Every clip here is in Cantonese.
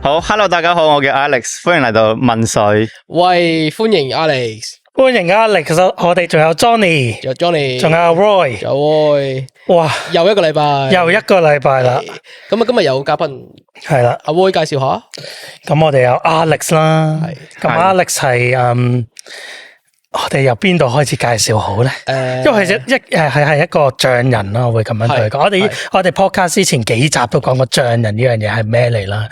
好 ，Hello， 大家好，我叫 Alex， 歡迎嚟到問水。喂，歡迎 Alex， 歡迎 Alex， 我哋仲有 Johnny， 仲有 Johnny， 仲有 Roy， 有 Roy， 哇，又一個禮拜，又一個禮拜啦。咁啊，今日有嘉賓，係啦，阿 Roy 介紹下。咁我哋有 Alex 啦，咁 Alex 係我哋由邊度開始介紹好咧？因為係一個匠人啦，我會咁樣對佢講。我哋 podcast 之前幾集都講過匠人呢樣嘢係咩嚟啦。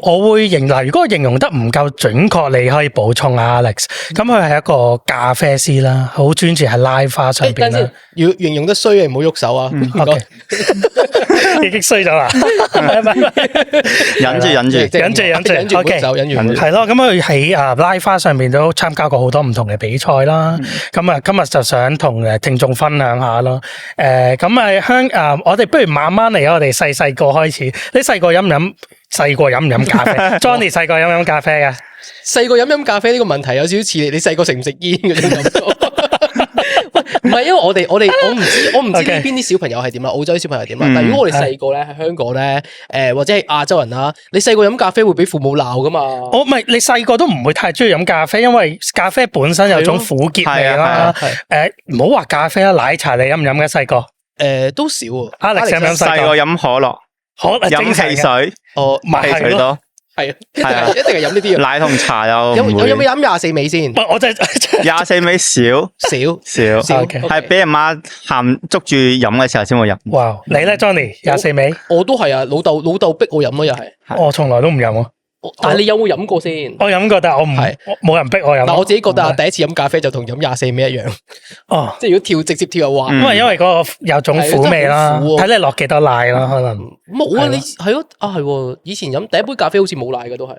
我會形容，如果我形容得唔夠準確，你可以補充啊 Alex。咁佢係一個咖啡師啦，好專注喺拉花上邊啦。要形容得衰嘅唔好喐手啊！已經衰咗啦，忍住。係咯，咁佢喺拉花上面都參加過好多唔同嘅比賽啦。咁啊，今日就想同聽眾分享下咯。咁我哋不如慢慢嚟啊！我哋細個開始，你細個飲唔飲咖啡？Johnny 細個飲唔飲咖啡嘅？細個飲咖啡呢個問題有少少似你細個食唔食煙嗰種感覺。唔係，因為我唔知呢邊啲小朋友係點啦，澳洲啲小朋友係點啦。但係如果我哋細個咧喺香港咧，或者係亞洲人啦，你細個飲咖啡會俾父母鬧噶嘛？唔係，你細個都唔會太中意飲咖啡，因為咖啡本身有種苦澀味啦。唔好話咖啡啦，奶茶你飲唔飲嘅細個？都少。Alex 飲唔飲細個飲可樂，飲汽水，汽水多。係啊，一定係飲呢啲奶同茶又有冇飲24味先？我真係24味少，係俾阿媽喊捉住飲嘅時候先會飲。哇！你咧 Johnny 24味？我都係啊，老豆逼我飲咯，又係。我從來都唔飲啊。但係你有冇飲過先？我飲過，但係我唔係冇人逼我飲。但我自己覺得第一次飲咖啡就同飲24味一樣。哦，即係如果直接跳又滑，因為嗰個有種苦味啦，睇你落幾多奶啦，可能。冇啊，你係咯，係以前飲第一杯咖啡好似冇奶嘅都係。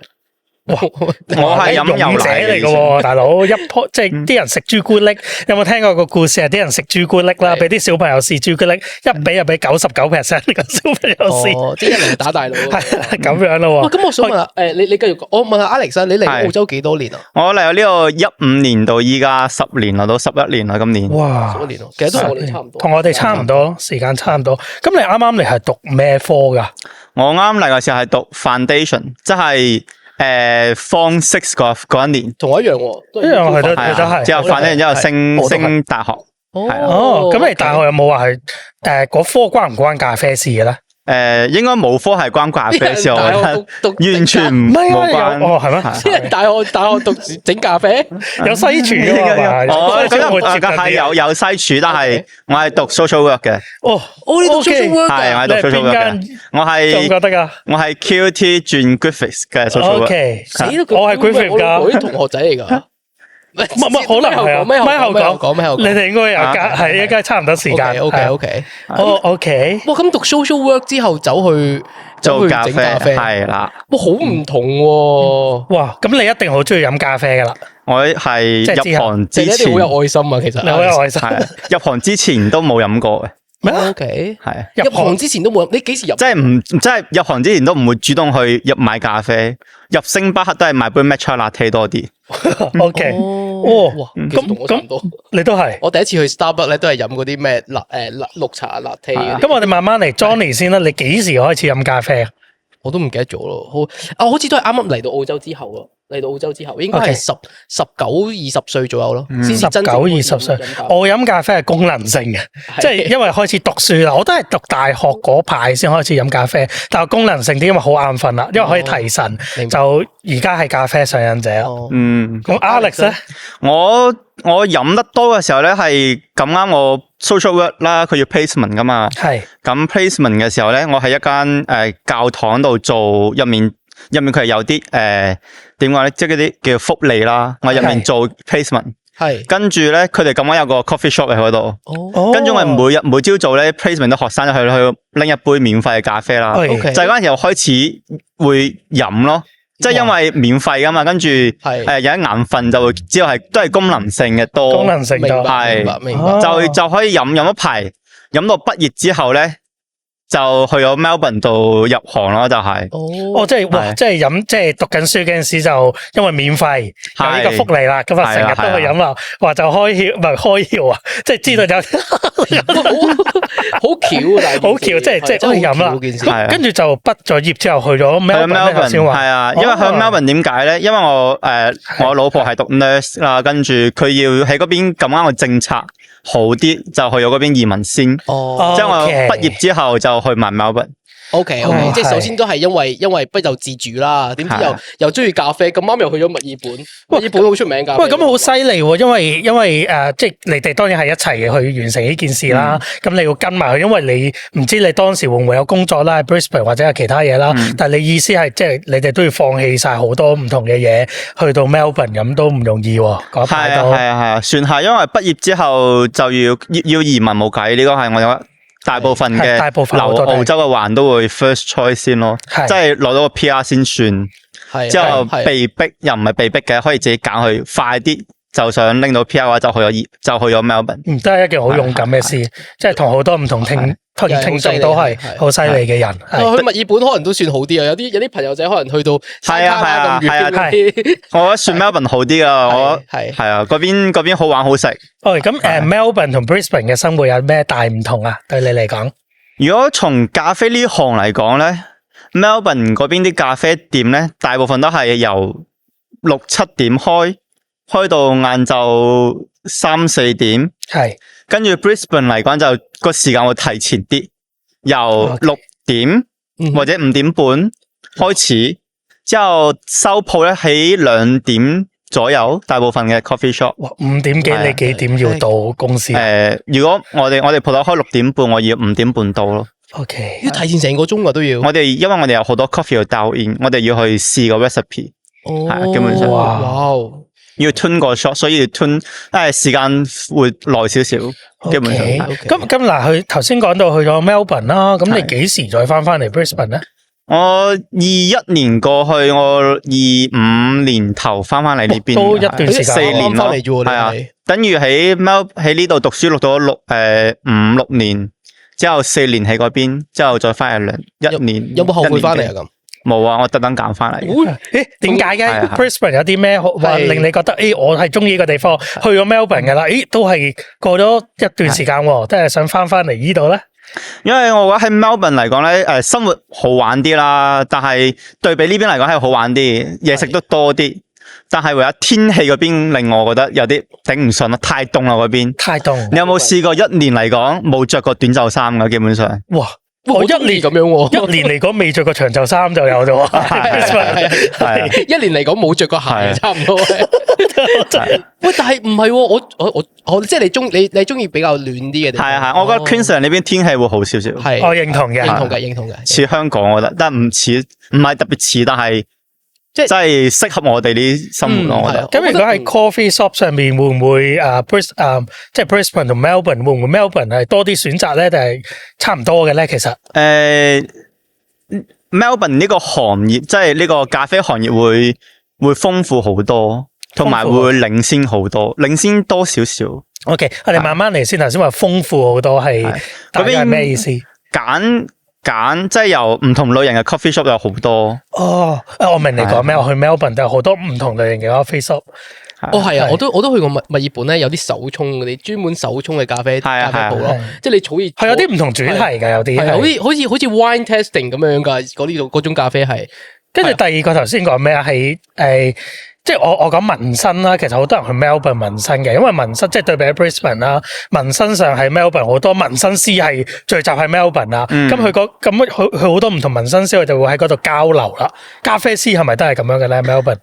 我係飲有奶嚟嘅，大佬即係啲人食朱古力，有冇聽過個故事啊？啲人食朱古力啦，俾啲小朋友試朱古力，一俾就俾99% 個小朋友試，即係一路打大佬，係咁樣咯。咁我想問下，你繼續，我問下 Alex，你嚟澳洲幾多年啊？我嚟到呢個15年到依家10年啦，到11年啦，今年。哇，11年咯，其實都同我哋差唔多，同我哋差唔多，時間差唔多。咁你啱啱嚟係讀咩科噶？我啱嚟嘅時候係讀 foundation， 即係。Form 6嗰一年，同我一樣喎，一樣係都係。之後反正之後升大學，咁你大學有冇話係嗰科關唔關咖啡事嘅咧？應該冇科係關咖啡事，我覺得完全冇關。係咩？即係大學讀整咖啡，有西廚嘅嘛？我覺得係有西廚，但係我係讀 social work 嘅。你讀 social work 係我係讀 social work 嘅。我係 QT 轉 Griffiths 嘅 social work。我係 Griffiths 噶，我啲同學仔嚟噶。可能係啊，咪後講，你哋應該有係應該差唔多時間。OK。哇，咁讀 social work 之後走去做咖啡，係啦。哇，好唔同喎。哇，咁你一定好中意飲咖啡噶啦。我係入行之前好有愛心啊，其實你好有愛心。入行之前都冇飲過嘅。咩 ？OK，係入行之前都冇，你幾時入？即係入行之前都唔會主動去買咖啡，入星巴克都係買杯 matcha latte 多啲。OK，哇，咁你都係？我第一次去 Starbucks 咧，都係飲嗰啲咩綠茶 latte。咁我哋慢慢嚟 Johnny 先啦。你幾時開始飲咖啡啊？我都唔記得咗咯。好似都係啱啱嚟到澳洲之後咯。嚟到澳洲之後，應該係19、20歲左右咯。19、20歲，我飲咖啡係功能性嘅，即係因為開始讀書啦。我都係讀大學嗰排先開始飲咖啡，但係功能性啲，因為好眼瞓啦，因為可以提神。就而家係咖啡上癮者。咁 Alex 咧，我飲得多嘅時候咧，係咁啱我 social work 啦，佢要 placement 噶嘛。係咁 placement 嘅時候咧，我喺一間教堂度做，入面佢係有啲點講咧，即係嗰啲叫福利啦。我入面做 placement， 係跟住咧，佢哋咁啱有個 coffee shop 喺嗰度。跟住我每朝早咧 placement 啲學生去拎一杯免費嘅咖啡啦。就係嗰陣時候開始會飲咯，即係因為免費噶嘛。跟住有一眼瞓就會之後都係功能性嘅多。功能性多係明白就可以飲一排，飲到畢業之後咧。就去咗 Melbourne 度入行咯，就係。即係哇，即係飲，即係讀緊書嗰陣時就因為免費有呢個福利啦，咁啊成日都去飲啦，話就開竅，唔係開竅啊，即係知道有好巧，好巧，即係去飲啦。跟住就畢咗業之後去咗 Melbourne 先話。係啊，因為去 Melbourne 點解咧？因為我老婆係讀 nurse 啦，跟住佢要喺嗰邊咁啱個政策好啲，就去咗嗰邊移民先。即係我畢業之後就去埋 Melbourne。OK， 即係首先都係因為不就自主啦，點知又中意咖啡，咁啱又去咗墨爾本。墨爾本好出名咖啡。喂，咁好犀利喎！因為即係你哋當然係一齊去完成呢件事啦。咁你要跟埋去，因為你唔知你當時會唔會有工作啦 ，Brisbane 或者係其他嘢啦。但係你意思係即係你哋都要放棄晒好多唔同嘅嘢，去到 Melbourne 咁都唔容易喎。係啊，算係，因為畢業之後就要移民冇計，呢個係我覺得。大部分嘅留澳洲嘅環都會 first choice 先咯，即係攞到個 PR 先算，之後被逼又唔係被逼嘅，可以自己揀去快啲，就想拎到 PR 嘅話就去咗 Melbourne。都係一件好勇敢嘅事，即係同好多唔同聽眾都係好犀利嘅人。去墨爾本可能都算好啲啊，有啲朋友仔可能去到係啊，我覺得算 Melbourne 好啲啊，我係啊，嗰邊好玩好食。咁Melbourne 同 Brisbane 嘅生活有咩大唔同啊？對你嚟講，如果從咖啡呢行嚟講咧，Melbourne 嗰邊啲咖啡店咧，大部分都係由6、7點開到晏晝3、4點，係。跟住 Brisbane 嚟講就個時間會提前啲，由6點或者5點半開始，之後收鋪咧喺2點左右，大部分嘅 coffee shop。哇，5點幾你幾點要到公司？如果我哋鋪頭開6點半，我要5點半到咯。OK，要提前成個鐘啊都要。因為我哋有好多 coffee 要 dial in， 我哋要去試個 recipe。基本上。哇！要 tune 個 shot， 所以要 tune，時間會耐少少，基本上。咁嗱，佢頭先講到去咗 Melbourne 啦，咁你幾時再翻嚟 Brisbane 咧？我21年過去，我25年頭翻嚟呢邊，都一段時間4年咯，係啊，等於喺呢度讀書讀咗5、6年，之後4年喺嗰邊，之後再翻嚟1年。有冇後悔翻嚟啊？咁？冇啊！我特登揀翻嚟。點解嘅 Brisbane 有啲咩話令你覺得我係中意呢個地方，去咗 Melbourne 噶啦？都係過咗一段時間，都係想翻嚟呢度咧。因為我覺得喺 Melbourne 嚟講咧，生活好玩啲啦，但係對比呢邊嚟講係好玩啲，嘢食都多啲。但係唯有天氣嗰邊令我覺得有啲頂唔順咯，太凍啦嗰邊。太凍。你有冇試過1年嚟講冇着過短袖衫噶？基本上。哇！我1年咁樣喎，一年嚟講未着過長袖衫就有咗，係1年嚟講冇着過鞋，差唔多。喂，但係唔係我即係你中意比較暖啲嘅地方。係，我覺得 Queensland 呢邊天氣會好少少。係，我認同嘅，似香港我覺得，但唔係特別似，但係。即係真係適合我哋啲生活咯，我覺得。咁如果喺 coffee shop 上面會唔會即係 Brisbane 同 Melbourne 會唔會 Melbourne 係多啲選擇咧，定係差唔多嘅咧？其實Melbourne 呢個行業，即係呢個咖啡行業會豐富好多，同埋會領先好多，領先多少少。OK， 我哋慢慢嚟先。頭先話豐富好多係大概係咩意思？揀即係由唔同類型嘅 coffee shop 有好多。我明你講咩？我去 Melbourne 都有好多唔同類型嘅 coffee shop。係啊，我都去過墨爾本咧，有啲手沖嗰啲專門手沖嘅咖啡鋪咯。即係你好似係有啲唔同主題㗎，有啲好似 wine tasting 咁樣㗎。嗰種咖啡係。跟住第二個頭先講咩啊？係即係我講紋身啦，其實好多人去 Melbourne 紋身嘅，因為紋身即係對比喺 Brisbane 啦，紋身上喺 Melbourne 好多紋身師係聚集喺 Melbourne 啦。咁佢好多唔同紋身師，佢就會喺嗰度交流啦。咖啡師係咪都係咁樣嘅咧？Melbourne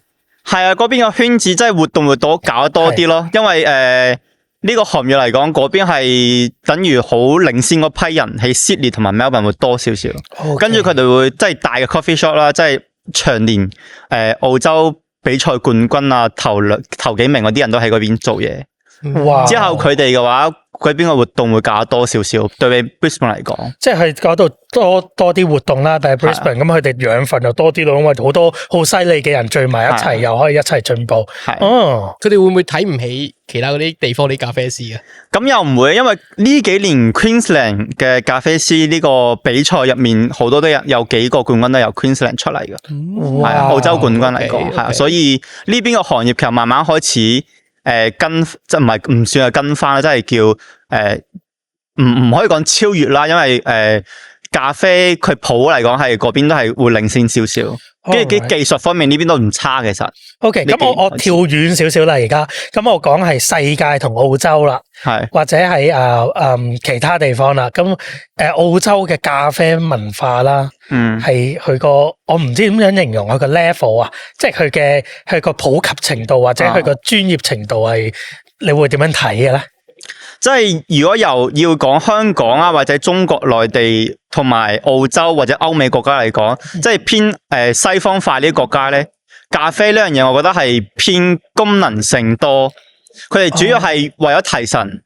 係啊，嗰邊個圈子真係活動搞得多啲咯。因為呢個行業嚟講，嗰邊係等於好領先嗰批人喺 Sydney 同埋 Melbourne 會多少少。跟住佢哋會即係大嘅 coffee shop 啦，即係長年澳洲比賽冠軍啊，頭幾名嗰啲人都喺嗰邊做嘢。哇！之後佢哋嘅話嗰邊嘅活動會搞多少少，對比 Brisbane 嚟講，即係嗰度多啲活動啦。但係 Brisbane 咁佢哋養分又多啲咯，因為好多好犀利嘅人聚埋一齊，又可以一齊進步。哦，佢哋會唔會睇唔起其他嗰啲地方啲咖啡師啊？咁又唔會，因為呢幾年 Queensland 嘅咖啡師呢個比賽入面，好多都有幾個冠軍都由 Queensland 出嚟嘅，係啊，澳洲冠軍嚟講，係啊，所以呢邊個行業其實慢慢開始跟，即係唔算係跟翻，即係叫唔可以講超越啦，因為咖啡佢普嚟講係嗰邊都係會領先少少。跟住技術方面呢邊都唔差，其實。OK，咁我跳遠少少啦，而家咁我講係世界同澳洲啦，係或者喺其他地方啦。咁澳洲嘅咖啡文化啦，係佢個我唔知點樣形容佢個 level 啊，即係佢個普及程度或者佢個專業程度係，你會點樣睇嘅咧？即係如果要講香港啊，或者中國內地同埋澳洲或者歐美國家嚟講，即係偏西方化呢啲國家咧，咖啡呢樣嘢，我覺得係偏功能性多。佢哋主要係為咗提神，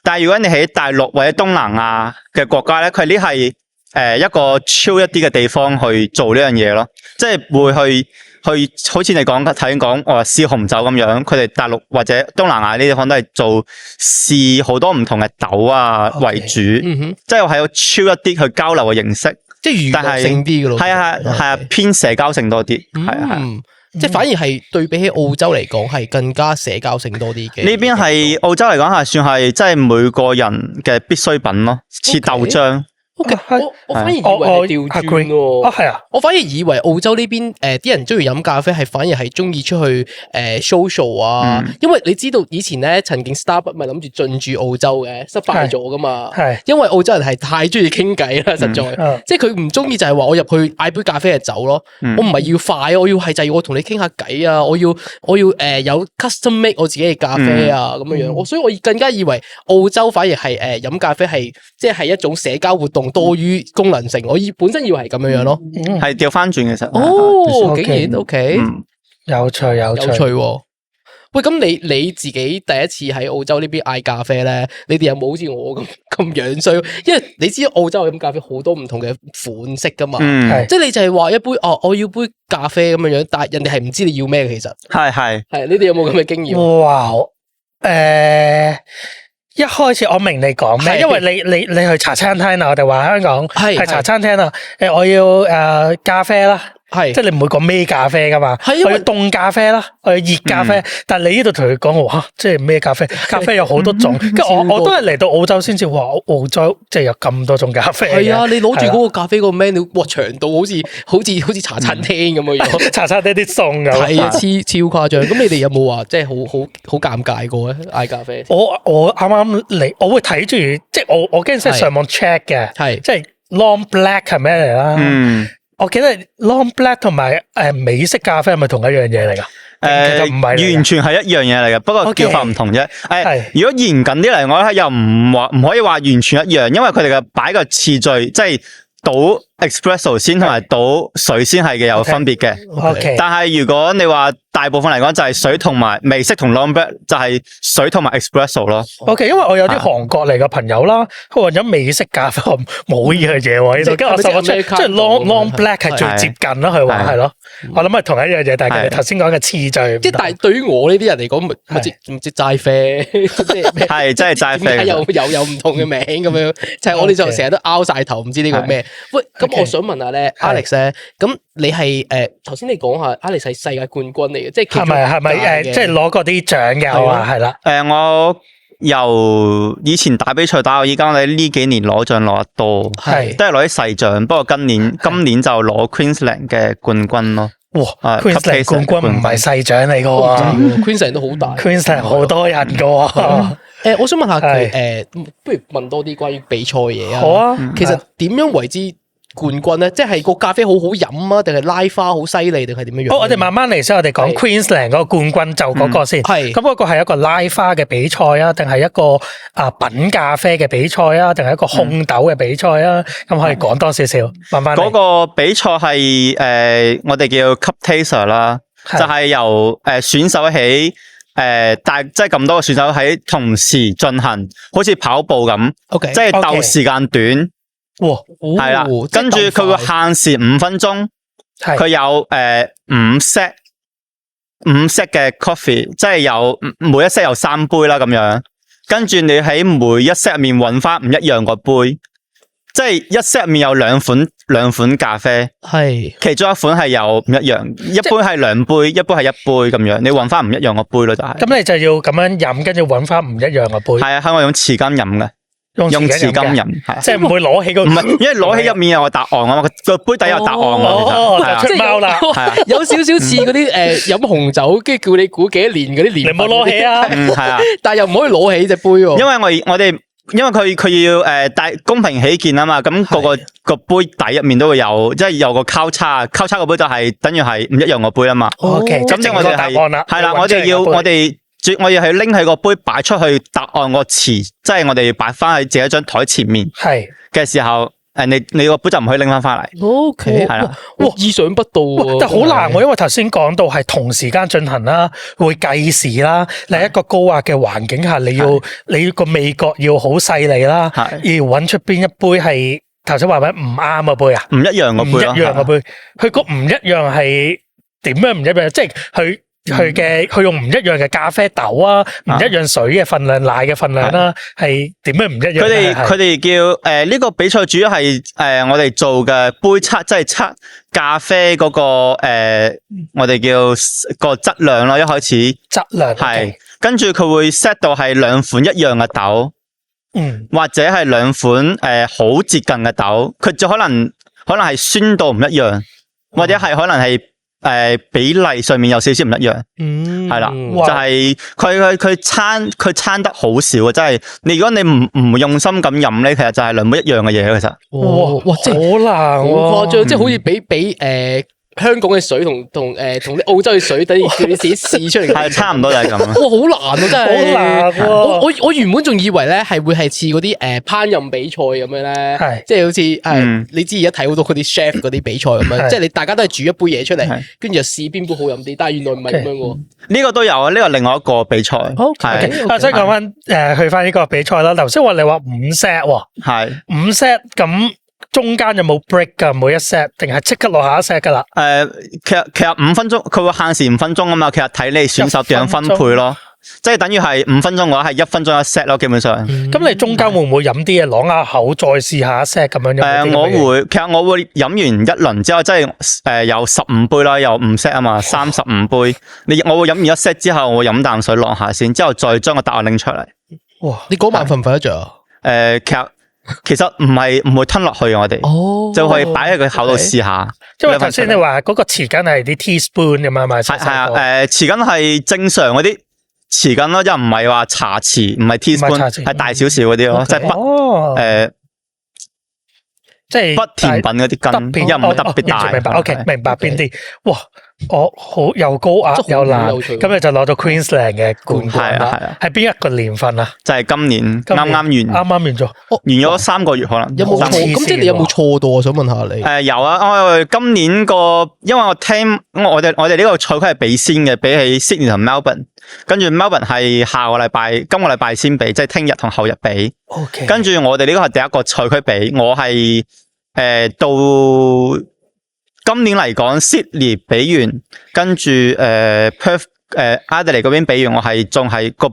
但係如果你喺大陸或者東南亞嘅國家咧，佢呢係一個超一啲嘅地方去做呢樣嘢咯，即係會去好似你頭先講我話試紅酒咁樣，佢哋大陸或者東南亞呢啲地方都係做試好多唔同嘅豆啊為主，即係係有超一啲去交流嘅形式，即係娛樂性啲嘅咯。係啊，偏社交性多啲，係即係反而係對比起澳洲嚟講係更加社交性多啲嘅。呢邊係澳洲嚟講係算係即係每個人嘅必需品咯，似豆漿。Okay，我反而以為係調轉喎，係啊！我反而以為澳洲呢邊啲人中意飲咖啡係反而係中意出去social 啊，因為你知道以前咧曾經 Starbucks 咪諗住進駐澳洲嘅，失敗咗噶嘛，係因為澳洲人係太中意傾偈啦，實在，即係佢唔中意就係話我入去嗌杯咖啡就走咯，我唔係要快，我要係就係我同你傾下偈啊，我要有 custom make 我自己嘅咖啡啊咁樣樣，所以我更加以為澳洲反而係飲咖啡係即係一種社交活動。多於功能性，我本身以為係咁樣樣咯，係調翻轉其實。哦，竟然 OK，有趣。喂，咁你自己第一次喺澳洲呢邊嗌咖啡咧，你哋有冇好似我咁樣衰？因為你知澳洲飲咖啡好多唔同嘅款式噶嘛，即係你就係話一杯我要杯咖啡咁樣樣，但係人哋係唔知你要咩嘅，其實係，你哋有冇咁嘅經驗？哇，一開始我明你講咩，因為你去茶餐廳啊，我哋話香港係茶餐廳啊，我要咖啡啦，即係你唔會講咩咖啡噶嘛，我要凍咖啡啦，我要熱咖啡，但係你呢度同佢講話，即係咩咖啡？咖啡有好多種，跟住我都係嚟到澳洲先至話澳洲即係有咁多種咖啡。係啊，你攞住嗰個咖啡個 menu，哇，長到好似茶餐廳咁嘅樣，茶餐廳啲餸咁，係啊，超誇張。咁你哋有冇話即係好尷尬過咧？嗌咖啡？我啱啱嚟，我會睇住，即係我驚即係上網 check 嘅，係即係 long black 係咩嚟啦？我記得 long black 同埋美式咖啡係咪同一樣嘢嚟噶？唔係，完全係一樣嘢嚟嘅，不過叫法唔同啫。如果嚴謹啲嚟講，又唔可以話完全一樣，因為佢哋嘅擺個次序，即係倒 espresso 先同埋倒水先係嘅有分別嘅。但係如果你話大部分嚟講就係水同埋美式同 long black 就係水同埋 espresso 咯。OK， 因為我有啲韓國嚟嘅朋友啦，佢話飲美式咖啡冇呢樣嘢喎，呢度跟住我即係 long black 係最接近啦，佢話係咯。我諗係同一樣嘢，但係佢哋頭先講嘅次序。即係但係對於我呢啲人嚟講，唔知齋啡，係真係齋啡，有唔同嘅名咁樣，就係我哋就成日都拗晒頭，唔知呢個咩？喂，咁我想問下咧 ，Alex 咧，咁你係頭先你講下 Alex 係世界冠軍嚟嘅，即係係咪即係攞過啲獎嘅？我話係啦。我由以前打比賽打到依家，我呢幾年攞獎攞得多，都係攞啲細獎。不過今年就攞 Queensland 嘅冠軍咯。哇！Queensland 冠軍唔係細獎嚟噶喎，Queensland 都好大，Queensland 好多人噶喎。我想問下佢，不如問多啲關於比賽嘢啊。好啊，其實點樣為之冠軍咧？即係個咖啡好好飲啊，定係拉花好犀利，定係點樣樣？好，我哋慢慢嚟先。我哋講 Queensland 嗰個冠軍就嗰個先。係咁，嗰個係一個拉花嘅比賽啊，定係一個品咖啡嘅比賽啊，定係一個烘豆嘅比賽啊？咁可以講多少少，慢慢嚟。嗰個比賽係我哋叫 Cup Taster 啦，就係由選手喺但即係咁多個選手喺同時進行，好似跑步咁， OK， 即係鬥時間短。哇，係啦，跟住佢會限時5分鐘，佢有5 set 嘅 coffee， 即係有每一 set 有3杯啦咁樣。跟住你喺每一 set 入面揾翻唔一樣個杯，即係一 set 入面有兩款咖啡，係其中一款係有唔一樣，一杯係2杯，一杯係1杯咁樣，你揾翻唔一樣個杯咯就係。咁你就要咁樣飲，跟住揾翻唔一樣個杯。係啊，係我用匙羹飲嘅。用匙羹飲，即係唔會攞起個，唔係，因為攞起入面有個答案啊嘛，個杯底有答案啊，就出貓啦，有少少似嗰啲飲紅酒，跟住叫你估幾多年嗰啲年，你唔好攞起啊，係啊，但係又唔可以攞起隻杯，因為我哋因為佢要但公平起見啊嘛，咁個杯底入面都會有，即係有個交叉個杯就係等於係唔一樣個杯啊嘛。OK，咁即係我哋係啦，我要去拎起個杯擺出去答案個詞，即係我哋要擺翻喺自己張台前面嘅時候，你個杯就唔可以拎翻翻嚟。OK，係啦，哇，意想不到喎，但係好難喎，因為頭先講到係同時間進行啦，會計時啦，喺一個高壓嘅環境下，你個味覺要好細膩啦，要揾出邊一杯係頭先話咩唔啱嘅杯啊？唔一樣嘅杯，唔一樣嘅杯，佢個唔一樣係點樣唔一樣？即係佢用唔一樣嘅咖啡豆啊，唔一樣水嘅份量、奶嘅份量啦，係點樣唔一樣？佢哋叫呢個比賽主要係我哋做嘅杯測，即係測咖啡嗰個我哋叫個質量咯。一開始質量係，跟住佢會 set 到係2款一樣嘅豆，或者係2款好接近嘅豆，佢就可能係酸度唔一樣，或者係可能係。比例上面有少少唔一樣，係啦，就係佢摻得好少啊！真係，如果你唔用心咁飲咧，其實就係2杯一樣嘅嘢其實。哇，即係好難，好誇張，即係好似比香港嘅水同啲澳洲嘅水，等於叫你自己試出嚟，係差唔多就係咁。哇，好難啊，真係。好難喎！我原本仲以為咧係會係似嗰啲烹飪比賽咁樣咧，即係好似你知而家睇好多嗰啲 chef 嗰啲比賽咁樣，即係你大家都係煮一杯嘢出嚟，跟住就試邊杯好飲啲。但係原來唔係咁樣喎。呢個都有啊，呢個另外一個比賽。係，所以講翻去翻呢個比賽啦。頭先話你話5 set 喎，係5 set 咁。中間有冇 break 噶？每一 set 定係即刻落下一 set 噶啦？其實5分鐘，佢會限時5分鐘啊嘛。其實睇你選手點樣分配咯，即係等於係5分鐘嘅話係1分鐘一 set 咯，基本上。咁你中間會唔會飲啲嘢啷下口，再試下一 set 咁樣？其實我會飲完一輪之後，即係有15杯啦，有5 set 啊嘛，35杯。我會飲完一 set 之後，我會飲啖水落下先，之後再將個答案拎出嚟。哇！你嗰晚瞓唔瞓得着啊？其實唔會吞落去我哋，就可以擺喺佢口度試下。因為頭先你話嗰個匙羹係啲 teaspoon 咁樣嘛，係啊，匙羹係正常嗰啲匙羹咯，又唔係話茶匙，唔係 teaspoon，係大少少嗰啲咯，即係不即係不甜品嗰啲羹，又唔係特別大。明白 ，OK， 明白邊啲？哇！我好又高壓又難，咁你就攞到 Queensland 嘅冠軍啦。係邊一個年份啊？就係今年啱啱完咗，完咗3個月可能。有冇錯？咁即係你有冇錯到？我想問下你。有啊，我今年因為我聽我哋呢個賽區係比先嘅，比起 Sydney 同 Melbourne， 跟住 Melbourne 係今個禮拜先比，即係聽日同後日比。OK。跟住我哋呢個係第一個賽區比，我係到。今年嚟講 Sydney 比完，跟住Perth Adelaide 嗰邊比完，我係仲係個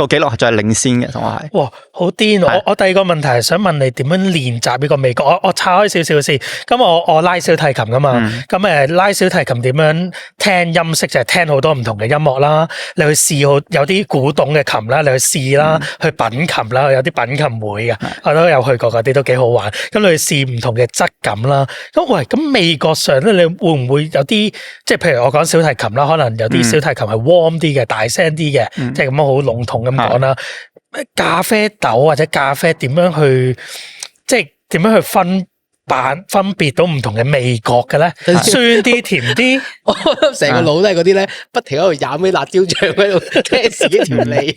紀錄係仲係領先嘅，同我係。哇，好癲！我第二個問題係想問你點樣練習呢個味覺？我拆開少少先。咁我拉小提琴噶嘛？咁拉小提琴點樣聽音色？就係聽好多唔同嘅音樂啦。你去試有啲古董嘅琴啦，你去試啦，去品琴啦，有啲品琴會嘅，我都有去過嗰啲，都幾好玩。咁你去試唔同嘅質感啦。咁味覺上咧，你會唔會有啲即係譬如我講小提琴啦，可能有啲小提琴係warm 啲嘅，大聲啲嘅，即係咁樣好籠統咁講啦。咖啡豆或者咖啡點樣去，即係點樣去分別到唔同嘅味覺嘅咧？酸啲、甜啲，成個腦都係嗰啲咧，不停喺度飲啲辣椒醬喺度 test 自己條脷。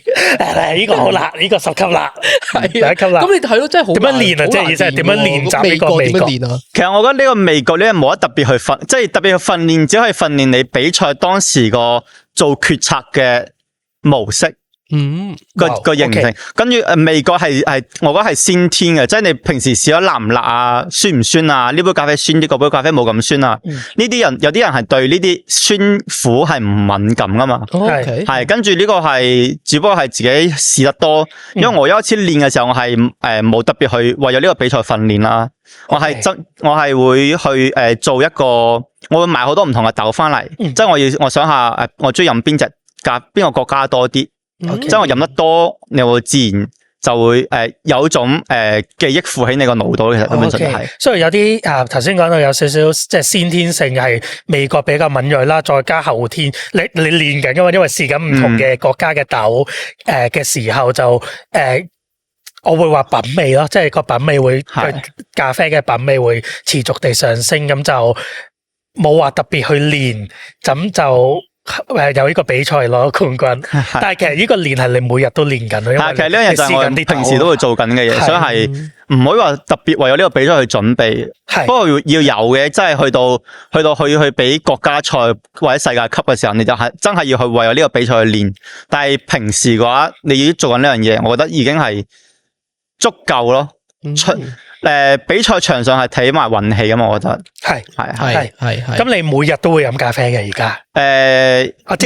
呢個好辣，呢個10級辣，係第1級辣。咁你係咯，真係好。點樣練啊？即係意思係點樣練習呢個味覺？其實我覺得呢個味覺咧冇得特別去訓，即係特別去訓練，只可以訓練你比賽當時個做決策嘅模式。個形成，跟住味覺係我覺得係先天嘅，即係你平時試咗辣唔辣啊，酸唔酸啊？呢杯咖啡酸啲，嗰杯咖啡冇咁酸啊。呢啲人有啲人係對呢啲酸苦係唔敏感噶嘛。係跟住呢個係只不過係自己試得多，因為我一開始練嘅時候，我係冇特別去為咗呢個比賽訓練啦。我係會去做一個，我會買好多唔同嘅豆翻嚟，即係我想下我中意飲邊個國家多啲。即係我飲得多，你會自然就會有一種記憶附喺你個腦度，其實根本上係。所以有啲頭先講到有少少即係先天性係味覺比較敏銳啦，再加後天你練緊噶嘛，因為試緊唔同嘅國家嘅豆嘅時候就我會話品味咯，即係個品味會咖啡嘅品味會持續地上升，咁就冇話特別去練，咁就。有呢個比賽攞冠軍，但係其實呢個練係你每日都練緊咯。其實呢樣嘢就係我平時都會做緊嘅嘢，所以係唔可以話特別為咗呢個比賽去準備。不過要有嘅，即係去比國家賽或者世界級嘅時候，你就係真係要去為咗呢個比賽去練。但係平時嘅話，你已經做緊呢樣嘢，我覺得已經係足夠咯。比賽場上係睇埋運氣㗎嘛，我覺得係。咁你每日都會飲咖啡嘅而家？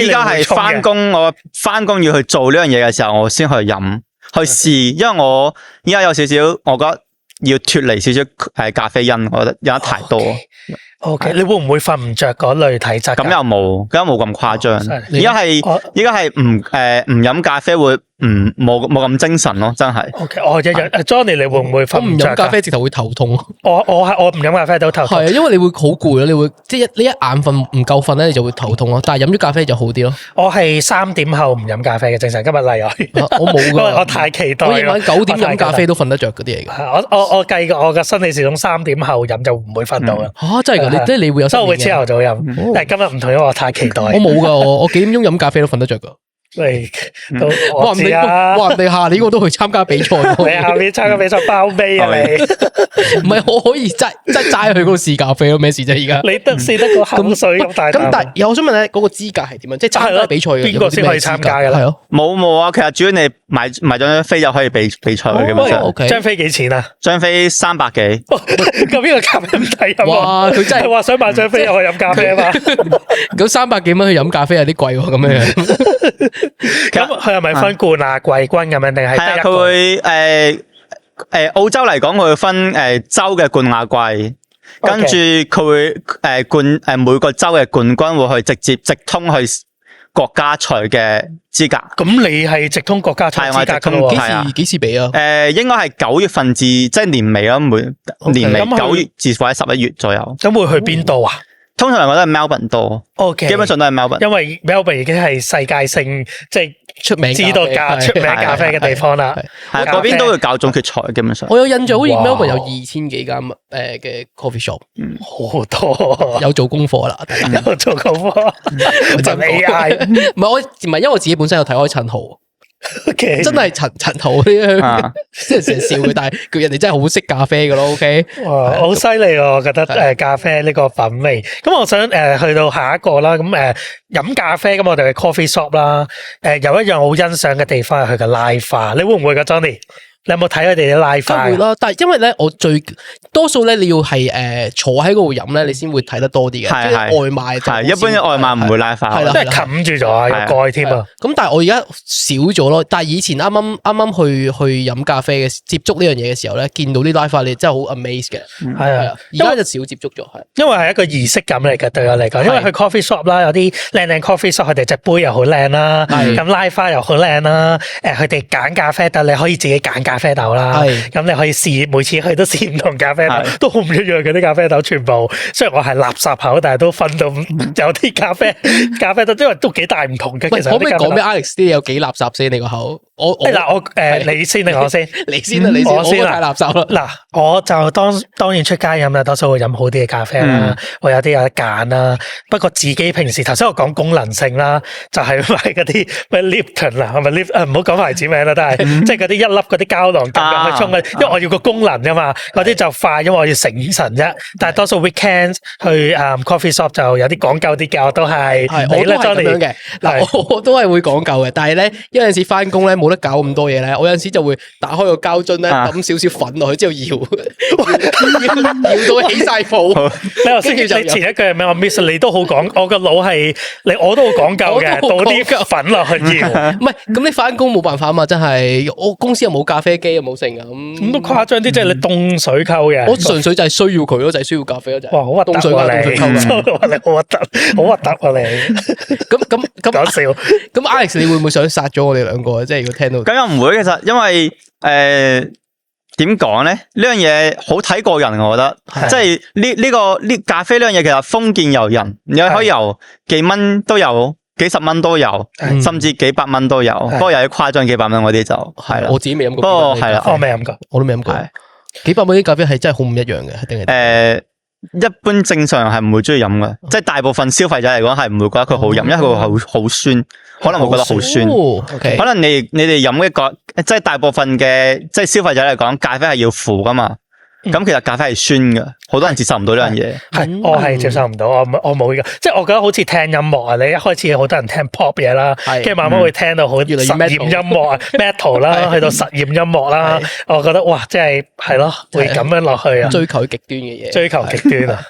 依家係返工，我返工要去做呢樣嘢嘅時候，我先去飲去試，因為我依家有少少，我覺得要脫離少少咖啡因，我覺得飲得太多。OK， 你會唔會瞓唔着嗰類體質？咁又冇咁誇張。而家係唔飲咖啡會冇咁精神咯，真係。OK， 我日 Johnny 你會唔會瞓唔着？我唔飲咖啡直頭會頭痛。我唔飲咖啡都頭痛。係啊，因為你會好攰咯，你會即係你一眼瞓唔夠瞓咧，你就會頭痛咯。但係飲咗咖啡就好啲咯。我係3點後唔飲咖啡嘅，正常今日例外。我冇噶，我太期待。我夜晚9點飲咖啡都瞓得着嗰啲嚟嘅。我計過我嘅生理時鐘3點後飲就唔會瞓到啦。真係噶，即係你會有。我會朝頭早飲，但係今日唔同，因為我太期待。我冇噶，我幾點鐘飲咖啡都瞓得着噶。喂，話人哋下年我都去參加比賽。你下年參加比賽包尾啊你？唔係我可以齋去嗰度試咖啡咯，咩事啫？而家你試得個口水咁大。咁但係我想問咧，嗰個資格係點樣？即係參加比賽邊個先可以參加嘅咧？冇啊！其實主要你買張飛就可以比賽嘅，基本上。張飛幾錢啊？張飛300幾。咁邊個咖啡唔抵飲啊？哇！佢真係話想買張飛又去飲咖啡啊嘛？咁300幾蚊去飲咖啡有啲貴喎，咁樣。咁佢係咪分冠亞季軍咁樣定係？係啊，佢會澳洲嚟講，佢會分州嘅冠亞季，跟住佢會每個州嘅冠軍會去直通去國家賽嘅資格。咁你係直通國家賽資格㗎喎？幾時比啊？應該係9月份至即係年尾咯，年尾9月至或者11月左右。咁會去邊度啊？通常嚟講都係 Melbourne 多，OK， 基本上都係 Melbourne，因為 Melbourne 已經係世界性即係出名知道出名咖啡嘅地方啦。係嗰邊都會搞總決賽，基本上。我有印象，好似 Melbourne 有2000幾間嘅 coffee shop， 好多，有做功課啦，有做功課，就 AI， 唔係因為我自己本身有睇開陳豪。Okay. 真係陳豪呢樣，即係成日笑佢，但係佢人哋真係好識咖啡噶咯。OK， 哇，好犀利喎！我覺得咖啡呢個品味。咁我想去到下一個啦。咁飲咖啡咁我哋嘅 coffee shop 啦。有一樣好欣賞嘅地方係佢嘅拉花。你會唔會噶 Johnny？你有冇睇佢哋啲拉花？會啦，但係因為咧，我最多數咧，你要係坐喺嗰度飲咧，你先會睇得多啲嘅。即係外賣係一般嘅外賣唔會拉花，即係冚住咗有蓋添啊。咁但係我而家少咗咯。但係以前啱啱去飲咖啡嘅接觸呢樣嘢嘅時候咧，見到啲拉花你真係好 amaze 嘅。係啊，而家就少接觸咗，係。因為係一個儀式感嚟嘅，對我嚟講。因為去 coffee shop 啦，有啲靚 coffee shop，佢哋隻杯又好靚啦，咁拉花又好靚啦。佢哋揀咖啡豆，你可以自己揀咖啡豆啦，咁你可以試，每次去都試唔同咖啡豆，都好唔一樣嘅啲咖啡豆，全部雖然我係垃圾口，但係都分到有啲咖啡豆，因為都幾大唔同嘅。其實可唔可以講俾 Alex 啲有幾垃圾先？你個口你先定我先？你先啦，我先太垃圾啦。嗱，我就當然出街飲啦，多數會飲好啲嘅咖啡啦，會有啲有得揀啦。不過自己平時頭先我講功能性啦，就係買嗰啲咩 Lipton 啦，係咪 Lipton？唔好講牌子名啦，都係即係嗰啲一粒嗰啲膠囊咁去沖嘅，因為我要個功能噶嘛，嗰啲就快，因為我要醒神啫。但係多數 weekend 去coffee shop 就有啲講究啲嘅，我都係我都係咁樣嘅。嗱，我都係會講究嘅，但係咧有陣時翻工咧冇得搞咁多嘢咧，我有陣時就會打開個膠樽咧，抌少少粉落去之後搖到起晒泡。你頭先你前一句係咩？我 miss 你都好講，我個腦係我都好講究嘅，倒啲粉落去搖。唔係咁你翻工冇辦法啊嘛，真係我公司又冇咖啡機又冇剩啊，咁都誇張啲，即係你凍水溝嘅。我純粹就係需要佢咯，就係需要咖啡咯，就係。哇，好核突啊！凍水溝你好核突，好核突啊你。咁講笑。咁 Alex 你會唔會想殺咗我哋兩個啊？即係如果聽到。咁又唔會，其實因為點講咧？呢樣嘢好睇個人，我覺得，即係呢咖啡呢樣嘢，其實豐儉由人，你可以由幾蚊都有，幾十蚊都有，甚至幾百蚊都有。不過有啲誇張幾百蚊嗰啲就係啦。我自己未飲過。不過係啦，我未飲過，我都未飲過。幾百蚊啲咖啡係真係好唔一樣嘅，定係？一般正常係唔會中意飲嘅，即係大部分消費者嚟講係唔會覺得佢好飲，因為佢好酸，可能會覺得好酸。可能你哋飲一個，即係大部分嘅即係消費者嚟講，咖啡係要苦噶嘛。咁其實咖啡係酸嘅，好多人接受唔到呢樣嘢。係，我係接受唔到，我冇嘅。即係我覺得好似聽音樂啊，你一開始好多人聽 pop 嘢啦，跟住慢慢會聽到好實驗音樂啊 ，metal 啦，去到實驗音樂啦，我覺得哇，即係咯，會咁樣落去啊，追求極端嘅嘢，追求極端啊。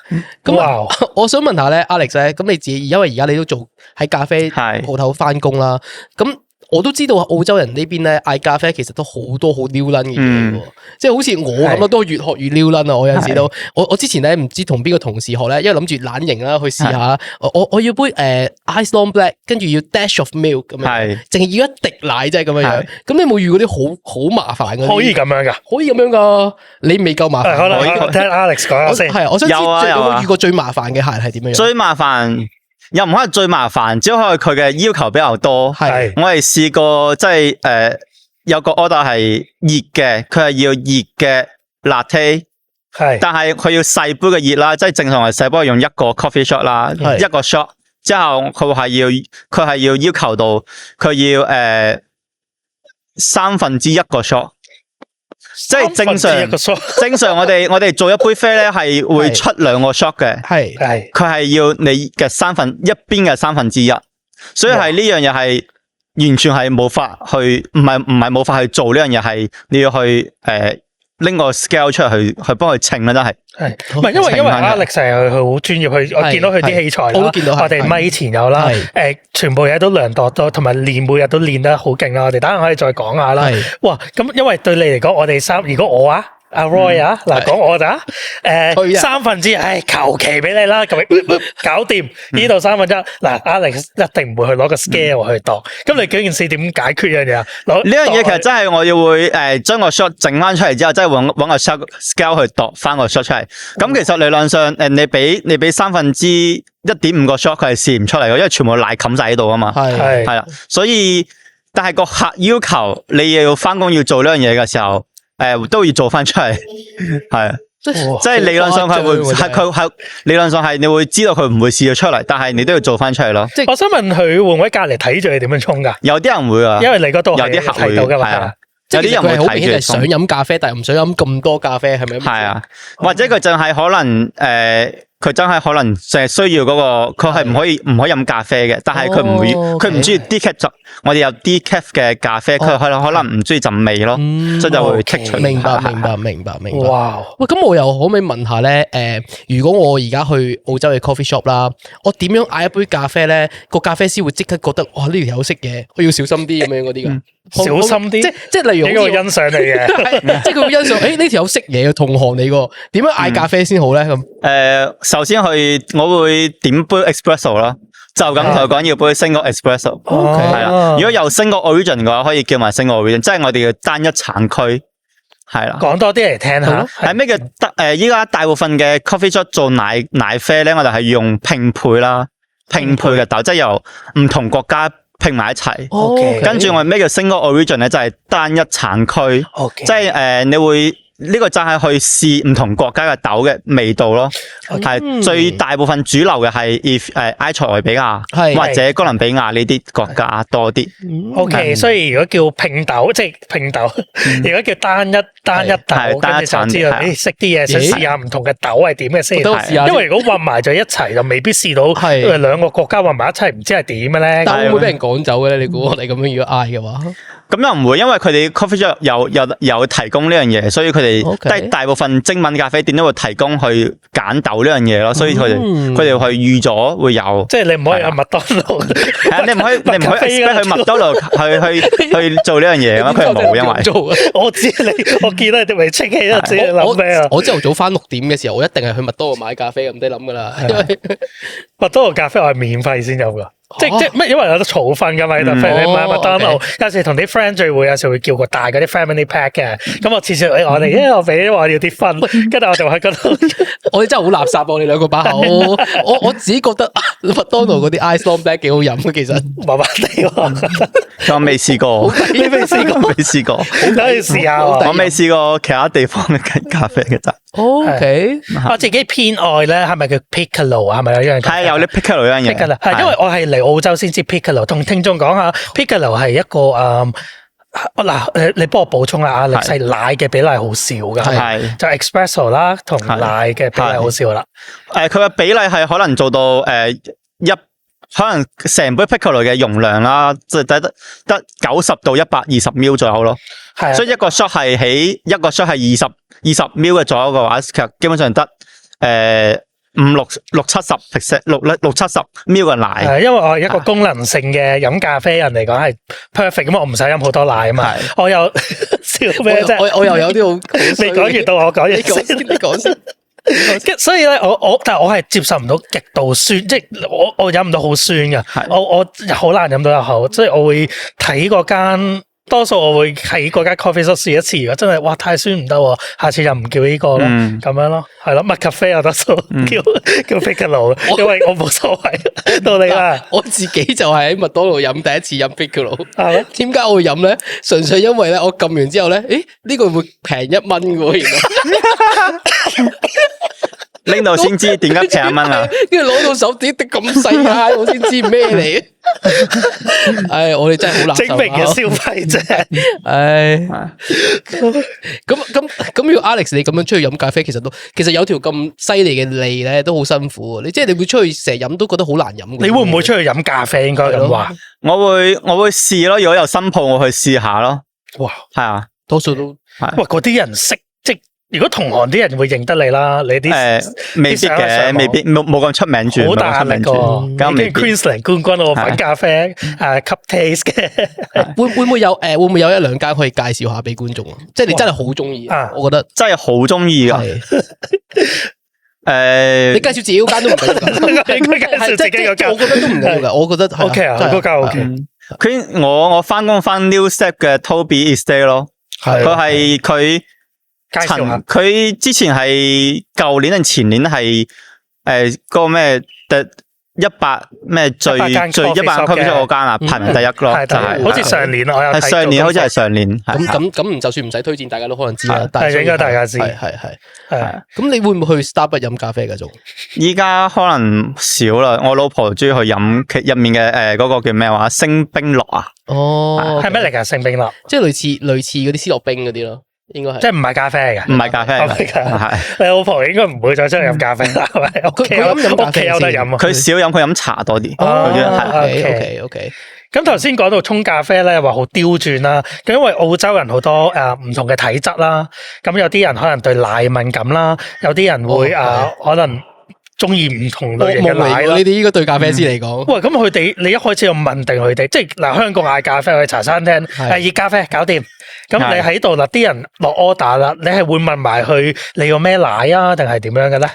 咁我想問下咧 ，Alex 咧，咁你自己因為而家你都做喺咖啡鋪頭翻工啦，咁。我都知道澳洲人呢邊咧嗌咖啡其實都好多好撩撚嘅嘢喎，即係好似我咁樣都越學越撩撚啊！我有陣時都，我之前咧唔知同邊個同事學咧，因為諗住懶型啦去試下，我要杯ice long black， 跟住要 dash of milk 咁樣，淨係要一滴奶啫咁樣樣。咁你有冇遇過啲好麻煩嘅？可以咁樣噶？可以咁樣噶？你未夠麻煩？可能聽 Alex 講先。係，我想知有冇遇過最麻煩嘅客人係點樣？最麻煩。又唔可能最麻煩，只可以佢嘅要求比較多。係，我係試過即係有個 order 係熱嘅，佢係要熱嘅 latte， 係，但係佢要細杯嘅熱啦，即係正常係細杯用一個 coffee shot 啦，一個 shot 之後佢係要求到佢要1/3個 shot。即係正常我哋做一杯啡咧係會出2個 shot 嘅，係佢係要你嘅一邊嘅1/3，所以係呢樣嘢係完全係冇法去，唔係冇法去做呢樣嘢，係你要去拎個 scale 出嚟去幫佢稱啦，真係。係，唔係因為 Alex 係好專業，我見到佢啲器材啦，我都見到，我哋咪前有啦，全部嘢都量度到，同埋每日都練得好勁啦。我哋等陣可以再講下啦。哇，咁因為對你嚟講，我哋如果我阿 Roy 嗱講我咋？1/3，求其俾你啦，咁搞掂呢度1/3。嗱 Alex 一定唔會去攞個 scale 去度。咁你件事點解決呢樣嘢啊？呢樣嘢其實真係我要會將個 shot 整翻出嚟之後，即係搵個 scale 去度翻個 shot 出嚟。咁其實理論上你俾1/3.5個 shot 佢係試唔出嚟嘅，因為全部奶冚晒喺度啊嘛。係啦，所以但係個客要求你要翻工要做呢樣嘢嘅時候。都要做翻出嚟，係，即係理論上佢理論上係你會知道佢唔會試咗出嚟，但係你都要做翻出嚟咯。即係我想問佢會唔會隔籬睇住你點樣沖噶？有啲人會啊，因為你嗰度有啲客會係啊，有啲人會好明顯係想飲咖啡，但係唔想飲咁多咖啡，係咪？係啊，或者佢淨係可能佢真係可能淨係需要嗰個，佢係唔可以飲咖啡嘅，但係佢唔會，佢唔中意 decaf， 我哋有 decaf 嘅咖啡，佢可能唔中意陣味咯，所以就會剔除。明白。哇！喂，咁我又可唔可以問下咧？如果我而家去澳洲嘅 coffee shop 啦，我點樣嗌一杯咖啡咧？個咖啡師會即刻覺得哇呢條友識嘢，我要小心啲咁樣嗰啲噶。小心啲，即係例如，呢個欣賞你嘅，即係佢會欣賞。呢條友識嘢嘅同行嚟個，點樣嗌咖啡先好咧？咁首先我會點杯 espresso 啦，就咁同佢講要杯 single espresso，係啦。如果有 single origin 嘅話，可以叫埋 single origin，即係我哋嘅單一產區，係啦。講多啲嚟聽下，係咩叫依家大部分嘅 coffee shop 做奶啡咧，我哋係用拼配啦，拼配嘅豆，即係由唔同國家拼埋一齊。Okay. 跟住我咩叫 single origin 咧，就係單一產區。Okay. 即係你會。呢個就係去試唔同國家嘅豆嘅味道咯，係最大部分主流嘅係埃塞俄比亞或者哥倫比亞呢啲國家多啲。OK，所以如果叫拼豆，即係拼豆；如果叫單一豆，跟住就知道你識啲嘢，想試下唔同嘅豆係點嘅先。因為如果混埋咗一齊，就未必試到。因為兩個國家混埋一齊，唔知係點嘅咧。但會唔會俾人趕走嘅咧？你估我哋咁樣如果嗌嘅話？咁又唔會，因為佢哋 coffee shop 有提供呢樣嘢，所以佢哋大部分精品咖啡店都會提供去揀豆呢樣嘢咯，所以佢哋去預咗會有。即係你唔可以去麥當勞，係啊，你唔可以 expect 去麥當勞去做呢樣嘢啊嘛，佢冇因為。我知我見到你哋未清氣啦，自己諗咩啊？我朝頭早翻6點嘅時候，我一定係去麥當勞買咖啡，唔使諗噶啦。因為麥當勞咖啡我係免費先有噶。即係乜？因為有得儲分噶嘛，譬如你買麥當勞，有時同啲 friend 聚會，有時會叫個大嗰啲 family pack 嘅。咁我次次我哋，因為我俾話要啲分，跟住我就喺嗰度。我哋真係好垃圾啊！我哋兩個把口，我自己覺得麥當勞嗰啲 ice long black 幾好飲嘅，其實麻麻地。我未試過，你未試過？未試過，可以試下。我未試過其他地方嘅咖啡嘅咋。OK，我自己偏愛咧，係咪叫 Piccolo 啊？係咪有樣？係有啲 Piccolo 呢樣嘢。係因為我係嚟澳洲先知 Piccolo， 同聽眾講下 Piccolo 係一個嗱，你幫我補充啦，力係奶嘅比例好少噶，係就 espresso 啦，同奶嘅比例好少啦。佢嘅比例係可能做到可能成杯 Piccolo 嘅容量啦，即係得90到120ml 左右咯。係，所以一個 shot 係20 ml 嘅左右嘅話，其實基本上得60-70ml 嘅奶。係，因為我係一個功能性嘅飲咖啡人嚟講係 perfect，咁我唔使飲好多奶啊嘛。我又笑咩啫？我又有啲好未講完到我講嘢先，你講先。所以咧，但係我係接受唔到極度酸，即係我飲唔到好酸嘅，我好難飲到入口，所以我會睇嗰間，多數我會喺嗰間 coffee shop 試一次，如果真係哇太酸唔得，下次就唔叫呢個咯，咁樣咯，係咯，麥咖啡又得數，叫 Piccolo， 因為我冇所謂，到你啦。我自己就係喺麥當勞飲第一次飲 Piccolo，點解我會飲咧？純粹因為咧，我撳完之後咧，呢個會平1蚊嘅喎，原來。拎到先知點解平1蚊啊！跟住攞到手指滴咁細下，我先知咩嚟。唉，我哋真係好難精明嘅消費者。唉，咁如果 Alex 你咁樣出去飲咖啡，其實有條咁犀利嘅脷咧，都好辛苦。你會出去成日飲都覺得好難飲。你會唔會出去飲咖啡？應該咁話。我會試咯，如果有新鋪我去試下咯。哇，係啊，多數都喂嗰啲人識。如果同行啲人會認得你啦，你啲未必嘅，未必冇咁出名住，好大壓力個。咁跟 Queensland 冠軍我粉咖啡，cup taste 嘅。會唔會有1-2間可以介紹下俾觀眾啊？即係你真係好中意，我覺得真係好中意噶。你介紹自己嗰間都唔緊要，介紹自己嗰間，我覺得都唔緊要噶。我覺得 OK 啊，嗰間 OK。我翻工翻 New Step 嘅 Toby Estate 咯，佢佢之前係舊年定前年係嗰個咩100咩最100間 coffee shop 嗰間啊，排名第1咯，就係好似上年我有睇，上年好似係上年。咁就算唔使推薦，大家都可能知啦。係應該大家知。係。咁你會唔會去 Starbucks 飲咖啡㗎？仲依家可能少啦。我老婆中意去飲入面嘅嗰個叫咩話星冰樂啊？哦，係咩嚟㗎？星冰樂，即係類似嗰啲思樂冰嗰啲咯。應該係，即係唔係咖啡嚟嘅，唔係咖啡嚟嘅，係你老婆應該唔會再出去飲咖啡啦，係咪？屋企有得飲啊？佢少飲，佢飲茶多啲。OK。咁頭先講到沖咖啡咧，話好刁鑽啦。咁因為澳洲人好多唔同嘅體質啦，咁有啲人可能對奶敏感啦，有啲人會可能中意唔同類型嘅奶啦。呢啲應該對咖啡師嚟講。喂，咁佢哋你一開始要問定佢哋，即係嗱，香港嗌咖啡去茶餐廳，熱咖啡搞掂。咁你喺度啦，啲人落 order 啦，你係會問埋佢你要咩奶啊，定係點樣嘅咧？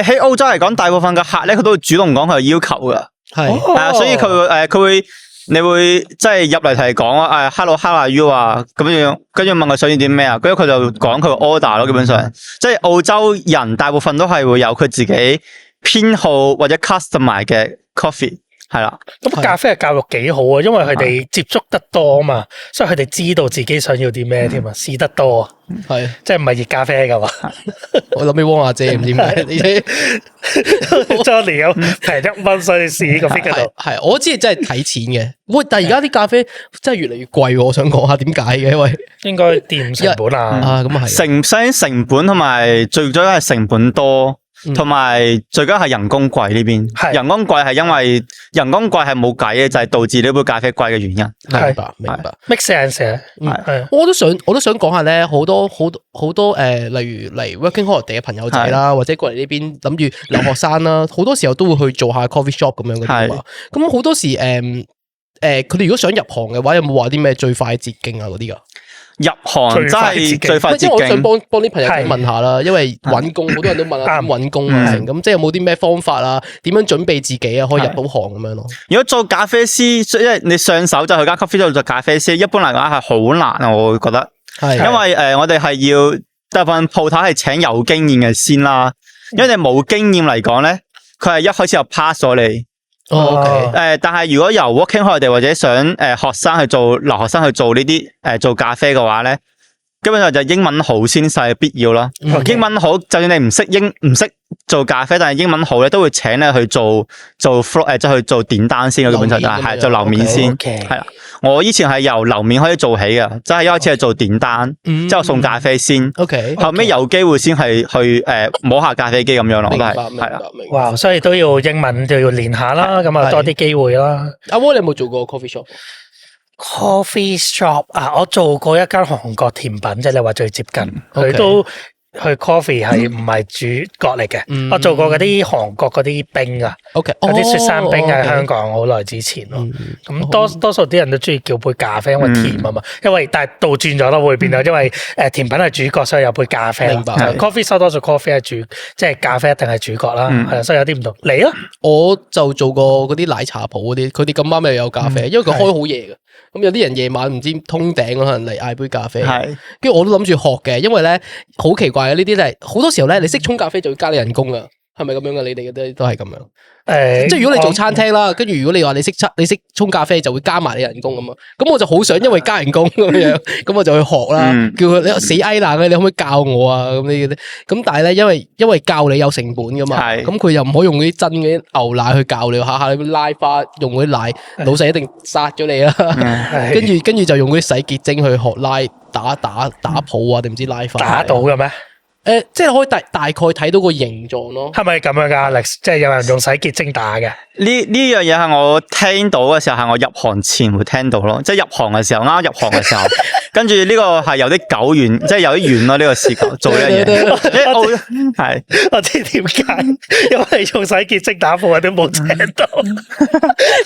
喺澳洲嚟講，大部分嘅客咧，佢都會主動講佢嘅要求噶，係所以佢會你會即係入嚟同你講啊，hello how are you 啊，咁樣跟住問佢想要啲咩啊，跟住佢就講佢個 order 咯，基本上即係澳洲人大部分都係會有佢自己偏好或者 customize 嘅 coffee。係啦。咁咖啡嘅教育幾好啊，因為佢哋接觸得多啊嘛，所以佢哋知道自己想要啲咩添啊，試得多啊。係，即係唔係熱咖啡噶嘛？我諗起汪阿姐唔知點解，你 Johnny 有平1蚊，所以試個 fit 度。係，我知真係睇錢嘅。喂，但係而家啲咖啡真係越嚟越貴，我想講下點解嘅，因為應該掂成本啊。咁啊係。成本同埋最主要係成本多。同埋最緊係人工貴呢邊，人工貴係因為人工貴係冇計嘅，就係導致呢杯咖啡貴嘅原因。明白，make sense。我都想講下咧，好多例如嚟 working holiday 嘅朋友仔啦，或者過嚟呢邊諗住留學生啦，好多時候都會去做下 coffee shop 咁樣嗰啲嘛。咁好多時佢哋如果想入行嘅話，有冇話啲咩最快捷徑啊嗰啲噶？入行真係最快捷徑。我想幫啲朋友問下啦，因為揾工好多人都問下點揾工啊，咁即係有冇啲咩方法啊？點樣準備自己啊？可以入到行咁樣咯。如果做咖啡師，因為你上手就去間 coffee shop 做咖啡師，一般嚟講係好難啊，我會覺得。係。因為我哋係要大部分鋪頭係請有經驗嘅先啦，因為你冇經驗嚟講咧，佢係一開始就 pass 咗你。但係如果由 working holiday 或者想學生去做留學生去做呢啲做咖啡嘅話咧，基本上就英文好先係必要咯。英文好，就算你唔識做咖啡，但係英文好咧，都會請你去做 flow 即係去做點單先嘅。基本上就係做樓面先。係啦，我以前係由樓面開始做起嘅，即係一開始係做點單，之後送咖啡先。後尾有機會先係去摸下咖啡機咁樣咯。都係係啦。哇，所以都要英文就要練下啦，咁啊多啲機會啦。阿窩，你有冇做過 coffee shop？Coffee shop 啊，我做過一間韓國甜品，即係你話最接近，佢都去 coffee 係唔係主角嚟嘅。我做過嗰啲韓國嗰啲冰啊，嗰啲雪山冰喺香港好耐之前咯。咁多數啲人都中意叫杯咖啡，因為甜啊嘛。但係倒轉咗咯，會變咗，因為甜品係主角，所以有杯咖啡。明白。Coffee shop 多數 coffee 係即係咖啡一定係主角啦。係，所以有啲唔同。你啊，我就做過嗰啲奶茶鋪嗰啲，佢哋咁啱又有咖啡，因為佢開好夜嘅。咁有啲人夜晚唔知通頂可能嚟嗌杯咖啡，跟住我都諗住學嘅，因為咧好奇怪嘅呢啲咧，好多時候咧你識沖咖啡就要加你人工噶，係咪咁樣噶？你哋都係咁樣。即係如果你做餐廳啦，跟住如果你話你識沖咖啡，就會加埋你人工咁啊。咁我就好想因為加人工咁樣，咁我就去學啦。叫佢你死矮爛嘅，你可唔可以教我啊？咁呢啲，咁但係咧，因為教你有成本噶嘛，咁佢又唔可以用啲真嘅牛奶去教你，下下你拉花用嗰啲奶，老細一定殺咗你啦。跟住就用嗰啲洗潔精去學拉打泡啊，定唔知拉花打到嘅咩？即係可以大概睇到個形狀咯。係咪咁樣噶 Alex？ 即係有人用洗潔精打嘅？呢樣嘢係我聽到嘅時候，係我入行前會聽到咯。即係入行嘅時候，啱入行嘅時候，跟住呢個係有啲久遠，即係有啲遠咯。呢個時候做呢樣嘢，係我知點解，因為用洗潔精打鋪，我都冇聽到。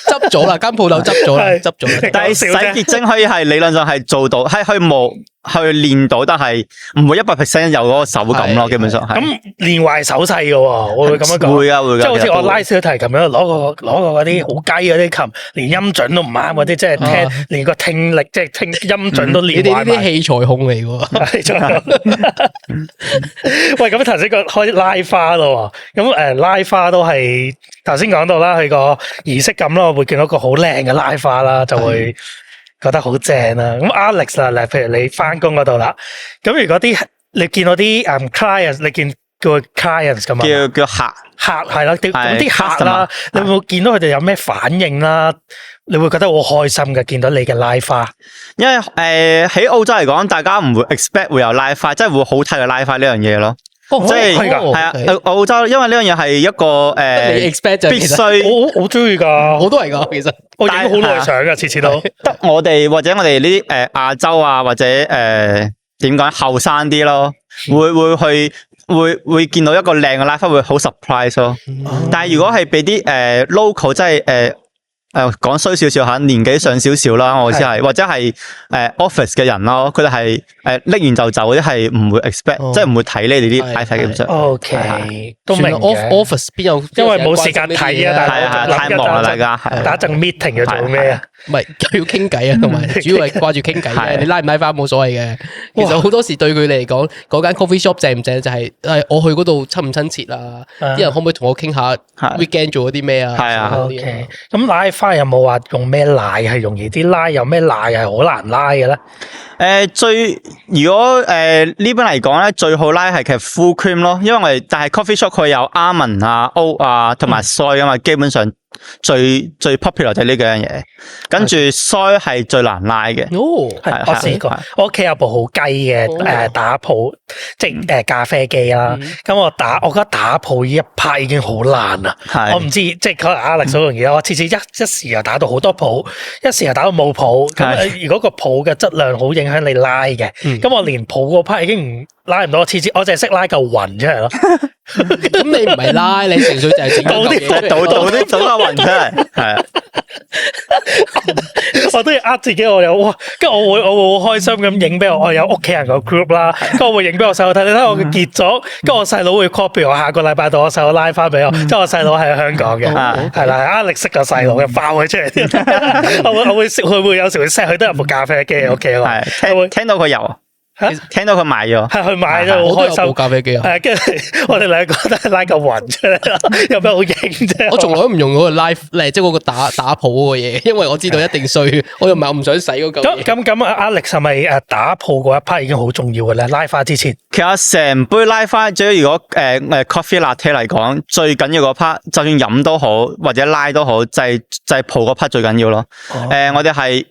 執咗啦，間鋪頭執咗啦，執咗。但係洗潔精可以係理論上係做到，係去練到，但係唔會100% 有嗰個手感咯。基本上係咁練壞手勢嘅，我會咁樣講。會噶，即係好似我拉小提琴咁樣，攞個嗰啲好雞嗰啲琴，連音準都唔啱嗰啲，即係聽連個聽力，即係聽音準都練壞埋。你哋呢啲器材控嚟嘅。喂，咁頭先開拉花咯，咁拉花都係頭先講到啦，佢個儀式感咯，會見到個好靚嘅拉花啦，就會覺得好正啦。咁 Alex 啦，譬如你翻工嗰度啦，咁如果你見到啲clients， 你見叫 clients 咁啊？叫客係啦，咁啲客啦，你會唔會見到佢哋有咩反應啦？你會覺得好開心嘅，見到你嘅拉花。因為喺澳洲嚟講，大家唔會 expect 會有拉花，即係會好睇嘅拉花呢樣嘢咯。即係係啊，澳洲因為呢樣嘢係一個你 expect 必須，我好中意噶，好多人噶，其實我影好耐相噶，次次都得我哋或者我哋呢啲亞洲啊，或者點講後生啲咯，會見到一個靚嘅拉花會好 surprise 咯。但係如果係俾啲local 即係講衰少少吓，年紀上少少啦，我意思係或者係office 嘅人咯，佢哋係拎完就走，或者係唔會 expect，即係唔會睇你哋啲 iPad 基本上。OK， 都明嘅。office 邊有？因為冇時間睇啊，係太忙啦，大家打陣 meeting 要做咩啊？唔係要傾偈啊，同埋主要係掛住傾偈嘅。你拉唔拉翻冇所謂嘅。其實好多時對佢哋嚟講，嗰間 coffee shop 正唔正就係我去嗰度親唔親切啊？啲人可唔可以同我傾下 weekend 做咗啲咩啊？係啊。OK， 咁拉花有冇話用咩奶係容易啲拉？有咩奶係好難拉嘅咧？如果呢邊嚟講咧，最好拉係其實 full cream 咯，因為但係 coffee shop 佢有 almond 啊、oat 啊同埋 soy 啊嘛，基本上最 popular 就係呢幾樣嘢，跟住 soy 係最難拉嘅。哦，係我試過，我屋企有部好雞嘅打泡，即係咖啡機啦。咁我覺得打泡呢一 part 已經好難啦。我唔知即係可能 Alex 好容易啦。我次次一時又打到好多泡，一時又打到冇泡。咁如果個泡嘅質量好影響你拉嘅，咁我連泡嗰 part 已經拉唔到。我次次我淨係識拉嚿雲出嚟咯。咁你唔係拉，你純粹就係倒啲雲出嚟，係啊。我都要自己，我有哇，跟住我會好開心咁影俾我有屋企人個 group 啦，跟住我會影俾我細佬睇，你睇我結咗，跟住我細佬會 copy 我下個禮拜到我細佬拉翻俾我，即係我細佬喺香港嘅，係啦，Alex識個細佬嘅爆佢出嚟，我會有時會 set 佢都有部咖啡機屋企咯，係聽到佢有。聽到佢買咗，係去買咗，好開心。咖啡機啊，係跟住我哋兩個都係拉嚿雲出嚟，有咩好影啫？我從來都唔用嗰個 live，即係嗰個打泡嗰個嘢，因為我知道一定碎，我又唔係唔想洗嗰嚿。咁，Alex 係咪打泡嗰一 part 已經好重要嘅咧？拉花之前，其實成杯拉花，即係如果coffee latte 嚟講，最緊要嗰 part，就算飲都好，或者拉都好，就係泡嗰 part 最緊要咯。我哋係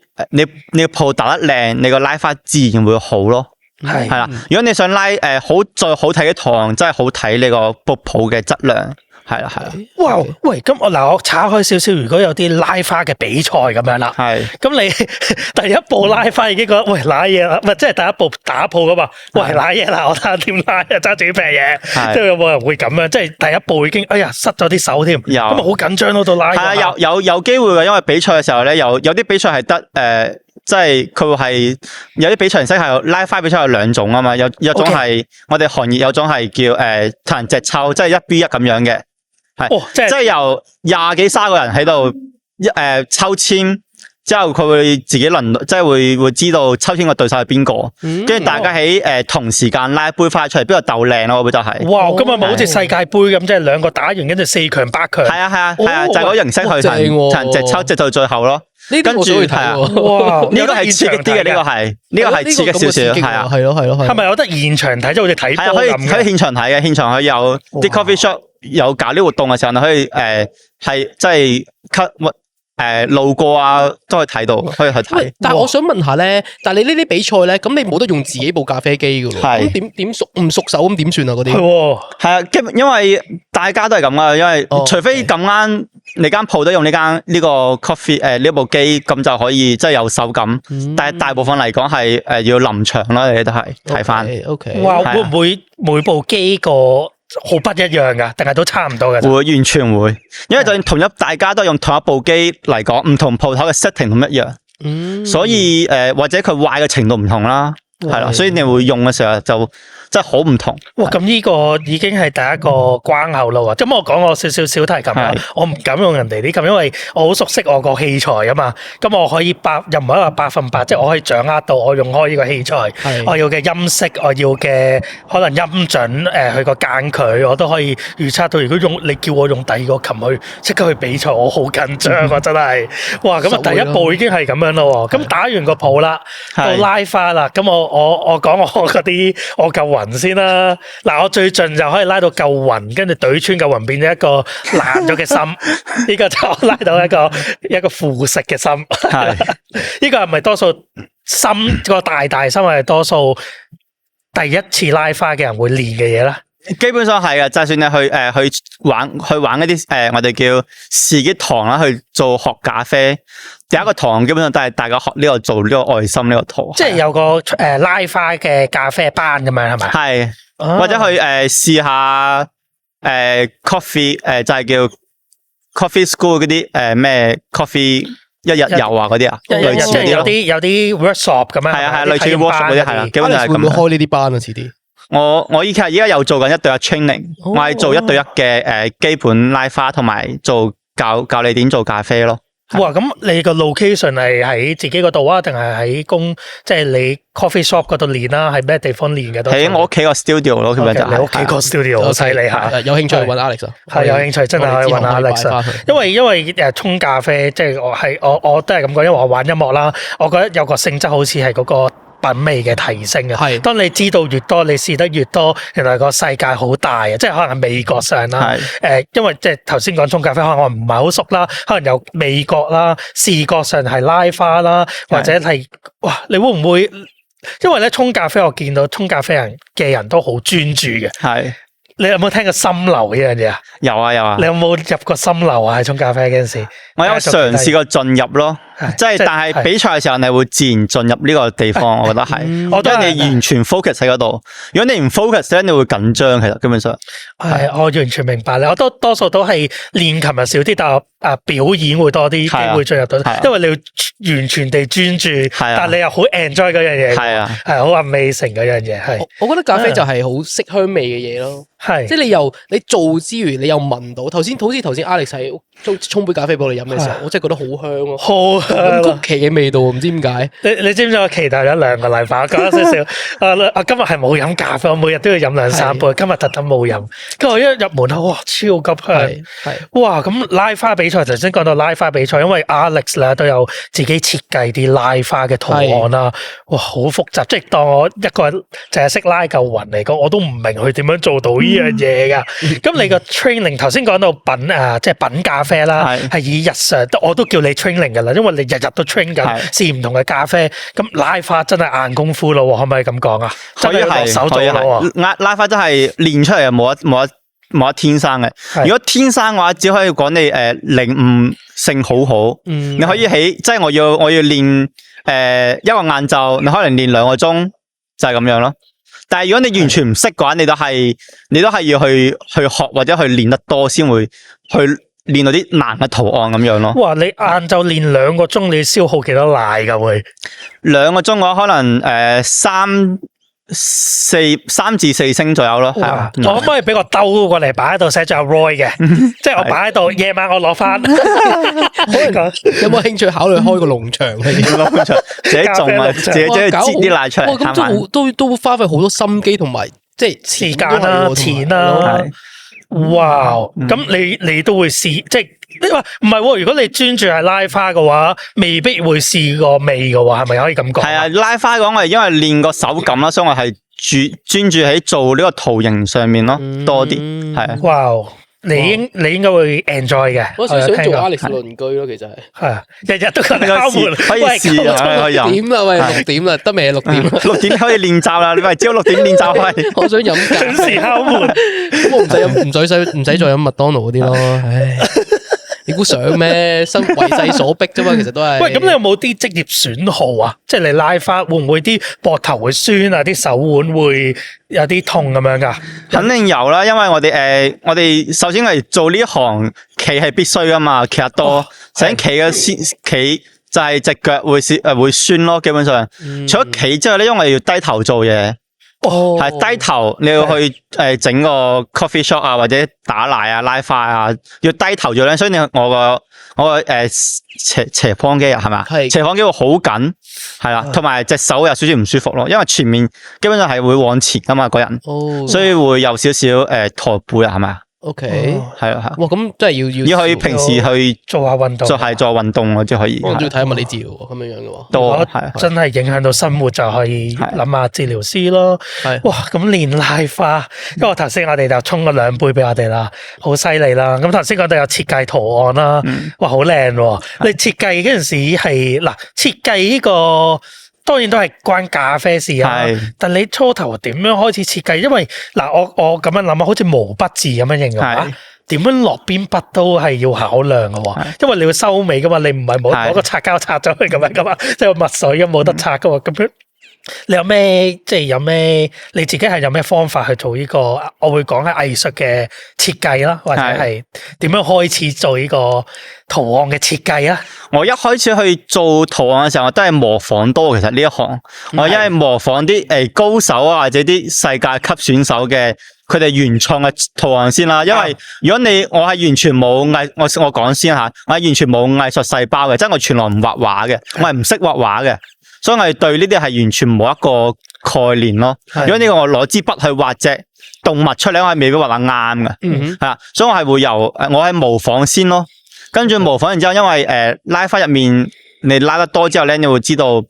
你泡打得靚，你個拉花自然會好咯。係啦，如果你想拉再好睇嘅糖，真係好睇你個泡嘅質量，係啦。哇，喂，咁我岔開少少，如果有啲拉花嘅比賽咁樣啦，係，咁你第一步拉花已經覺得喂瀨嘢啦，唔係即係第一步打泡噶嘛，喂瀨嘢啦，我睇下點拉啊，揸住啲平嘢，即係有冇人會咁樣？即係第一步已經，哎呀，失咗啲手添，咁啊好緊張咯，到拉。係啊，有機會嘅，因為比賽嘅時候咧，有啲比賽係得即係佢係有啲比賽形式係拉花比賽有兩種啊嘛，有種係我哋行業有種係叫同人直抽，即係1v1咁樣嘅，係即係由20幾30個人喺度抽籤，之後佢會自己輪，即係會知道抽籤個對手係邊個，跟住大家喺同時間拉一杯花出嚟，邊個鬥靚咯，會就係。哇！咁啊冇好似世界盃咁，即係兩個打完跟住4強8強。係啊，就係嗰個形式去同人直抽，直到最後咯。跟住係啊，哇！呢個係刺激啲嘅，呢個係刺激少少，係啊，係咯。係咪有得現場睇，即係好似睇波咁？可以現場睇嘅，現場佢有啲 coffee shop 有搞呢活動嘅時候，可以係即係路過啊，都可以睇到，可以去睇。但係我想問下咧，但係你呢啲比賽咧，咁你冇得用自己部咖啡機噶喎，咁點熟唔熟手咁點算啊？嗰啲係啊，因為大家都係咁啊，因為除非咁啱你間鋪都用呢個 coffee 呢部機，咁就可以即係有手感。但係大部分嚟講係要臨場啦，你都係睇翻。OK，哇，會唔會每部機個好不一樣噶，定係都差唔多嘅？會，完全會，因為就算大家都用同一部機嚟講，唔同鋪頭嘅 setting 唔一樣，所以或者佢壞嘅程度唔同啦，係啦，所以你會用嘅時候就真係好唔同。哇！咁呢個已經係第一個關口啦喎。咁我講我少少小提琴啦，我唔敢用人哋啲琴，因為我好熟悉我個器材啊嘛。咁我可以又唔係話100%，即係我可以掌握到我用開呢個器材，我要嘅音色，我要嘅可能音準，佢個間距，我都可以預測到。如果你叫我用第二個琴去即刻去比賽，我好緊張啊！真係，哇！咁啊第一步已經係咁樣咯喎。咁打完個泡啦，到拉花啦。咁我講我嗰啲我嚿雲先啦，嗱，我最盡就可以拉到嚿雲，跟住懟穿嚿雲變咗一個爛咗嘅心，呢個就拉到一個腐蝕嘅心。係，呢個係咪多數心個大心係多數第一次拉花嘅人會練嘅嘢咧？基本上係嘅，就算你去玩一啲我哋叫試擊堂啦，去做學咖啡。第一個堂基本上都係大家學呢個做呢個愛心呢個圖，即係有個拉花嘅咖啡班咁樣係咪？係，或者去試下coffee 就係叫 coffee school 嗰啲咩 coffee 一日遊啊嗰啲啊，類似嗰啲有啲 workshop 咁樣。係啊，類似 workshop 嗰啲係啦，基本就係咁。會唔會開呢啲班啊？遲啲我依家有做緊1對1 training，我係做1對1嘅基本拉花，同埋做教你點做咖啡咯。哇！咁你個 location 係喺自己嗰度啊，定係喺即係你 coffee shop 嗰度練啦？喺咩地方練嘅？喺我屋企個 studio 咯，咁樣就你屋企個 studio 好犀利嚇。有興趣揾 Alex 啊？係有興趣真係可以揾 Alex。因為沖咖啡即係我都係咁講，因為我玩音樂啦，我覺得有個性質好似係嗰個品味嘅提升啊。係，當你知道越多，你試得越多，原來個世界好大啊！即係可能係味覺上啦，因為即係頭先講沖咖啡，可能我唔係好熟啦，可能有味覺啦，視覺上係拉花啦，或者係哇，你會唔會？因為咧沖咖啡，我見到沖咖啡嘅人都好專注嘅。係，你有冇聽過心流呢樣嘢啊？有啊。你有冇入過心流啊？喺沖咖啡嗰陣時，我有嘗試過進入咯。即係，但係比賽嘅時候，你會自然進入呢個地方，我覺得係，因為你完全 focus 喺嗰度。如果你唔 focus 咧，你會緊張。其實基本上係，我完全明白你。我多數都係練琴日少啲，但表演會多啲機會進入到，因為你要完全地專注，但係你又好 enjoy 嗰樣嘢，係好 amazing 嗰樣嘢。係，我覺得咖啡就係好色香味嘅嘢咯。係，即係你做之餘，你又聞到。好似頭先 Alex 喺沖杯咖啡俾我哋飲嘅時候，我真係覺得好香咯。咁曲奇嘅味道，唔知點解。你知唔知我期待咗2個禮拜？講少少。我今日係冇飲咖啡，我每日都要飲2-3杯。今日特登冇飲。跟住我一入門口，哇，超級香。係。哇，咁拉花比賽，頭先講到拉花比賽，因為 Alex 咧都有自己設計啲拉花嘅圖案啦。哇，好複雜。即係當我一個人淨係識拉嚿雲嚟講，我都唔明佢點樣做到呢樣嘢噶。咁你個 training 頭先講到即係品咖啡啦，係以日常，我都叫你 training 噶啦，因為你日日都 train 緊，試唔同嘅咖啡。咁拉花真係硬功夫咯，可唔可以咁講啊？可以係，手做咯。拉花真係練出嚟，冇得天生嘅。如果天生嘅話，只可以講你領悟性好好。你可以即係我要練一個晏晝，你可能練2個鐘，就係咁樣咯。但係如果你完全唔識嘅話，你都係要去學或者去練得多，先會去練到啲難嘅圖案咁樣咯。哇！你晏晝練2個鐘，你消耗幾多奶噶會？2個鐘嘅話，可能3至4升左右咯。係啊，我可唔可以俾個兜過嚟擺喺度寫住阿 Roy 嘅？即係我擺喺度，夜晚我攞翻。有冇興趣考慮開個農場？農場自己種啊，自己擠啲奶出嚟。咁都花費好多心機同埋即係時間啦、錢啦。哇！咁你都會試，即係你話唔係？如果你專注係拉花嘅話，未必會試過味嘅喎，係咪可以咁講？係啊，拉花講係因為練個手感啦，所以我係專注喺做呢個圖形上面咯，多啲係啊。哇！你應該會 enjoy 嘅。我想做 Alex 鄰居咯，其實係啊，日日都敲門，可以試啊，可以飲。點啦，喂，6點啦，得未？6點，6點可以練習啦。你咪朝6點練習係。我想飲準時敲門，咁我唔使再飲麥當勞嗰啲咯。唉，你估想咩？為勢所逼啫嘛，其實都係。喂，咁你有冇啲職業損耗啊？即係你拉花會唔會啲膊頭會酸啊？啲手腕會有啲痛咁樣噶？肯定有啦，因為我哋首先係做呢行企係必須噶嘛，企得多，想企就係隻腳會酸咯，基本上。除咗企之外咧，因為要低頭做嘢。係低頭，你要去整個 coffee shop 啊，或者打奶啊、拉花啊，要低頭做咧。所以我個斜方肌啊，係咪？斜方肌會好緊，係啦，同埋隻手有少少唔舒服咯，因為前面基本上係會往前噶嘛，個人，所以會有少少駝背啊，係咪？OK，係啊，哇，咁真係要去平時去做下運動，做運動我先可以。我仲要睇物理治療咁樣嘅喎。多係真係影響到生活，就可以諗下治療師咯。係哇，咁練拉花，因為頭先我哋就沖咗2杯俾我哋啦，好犀利啦。咁頭先講到有設計圖案啦，哇，好靚喎！你設計嗰陣時係設計呢個。當然都係關咖啡事啊，但你初頭點樣開始設計？因為我咁樣諗啊，好似毛筆字咁樣形容啊，點樣落邊筆都係要考量嘅喎，因為你要收尾噶嘛，你唔係攞個擦膠擦咗佢咁樣噶嘛，即係墨水咁冇得擦噶嘛，咁樣你有咩你自己係有咩方法去做呢個？我會講係藝術嘅設計啦，或者係點樣開始做呢個圖案嘅設計啊？我一開始去做圖案嘅時候，我都係模仿多。其實呢一行，我因為模仿啲高手啊，或者啲世界級選手嘅佢哋原創嘅圖案先啦。因為如果我係完全冇我講先吓，我係完全冇藝術細胞嘅，即係我全來唔畫畫嘅，我係唔識畫畫嘅。所以我係對呢啲係完全冇一個概念咯。如果呢個我攞支筆去畫隻動物出嚟，我係未必畫得啱嘅。係啊，所以我係會我係模仿先咯。跟住模仿完之後，因為拉花入面你拉得多之後咧，你會知道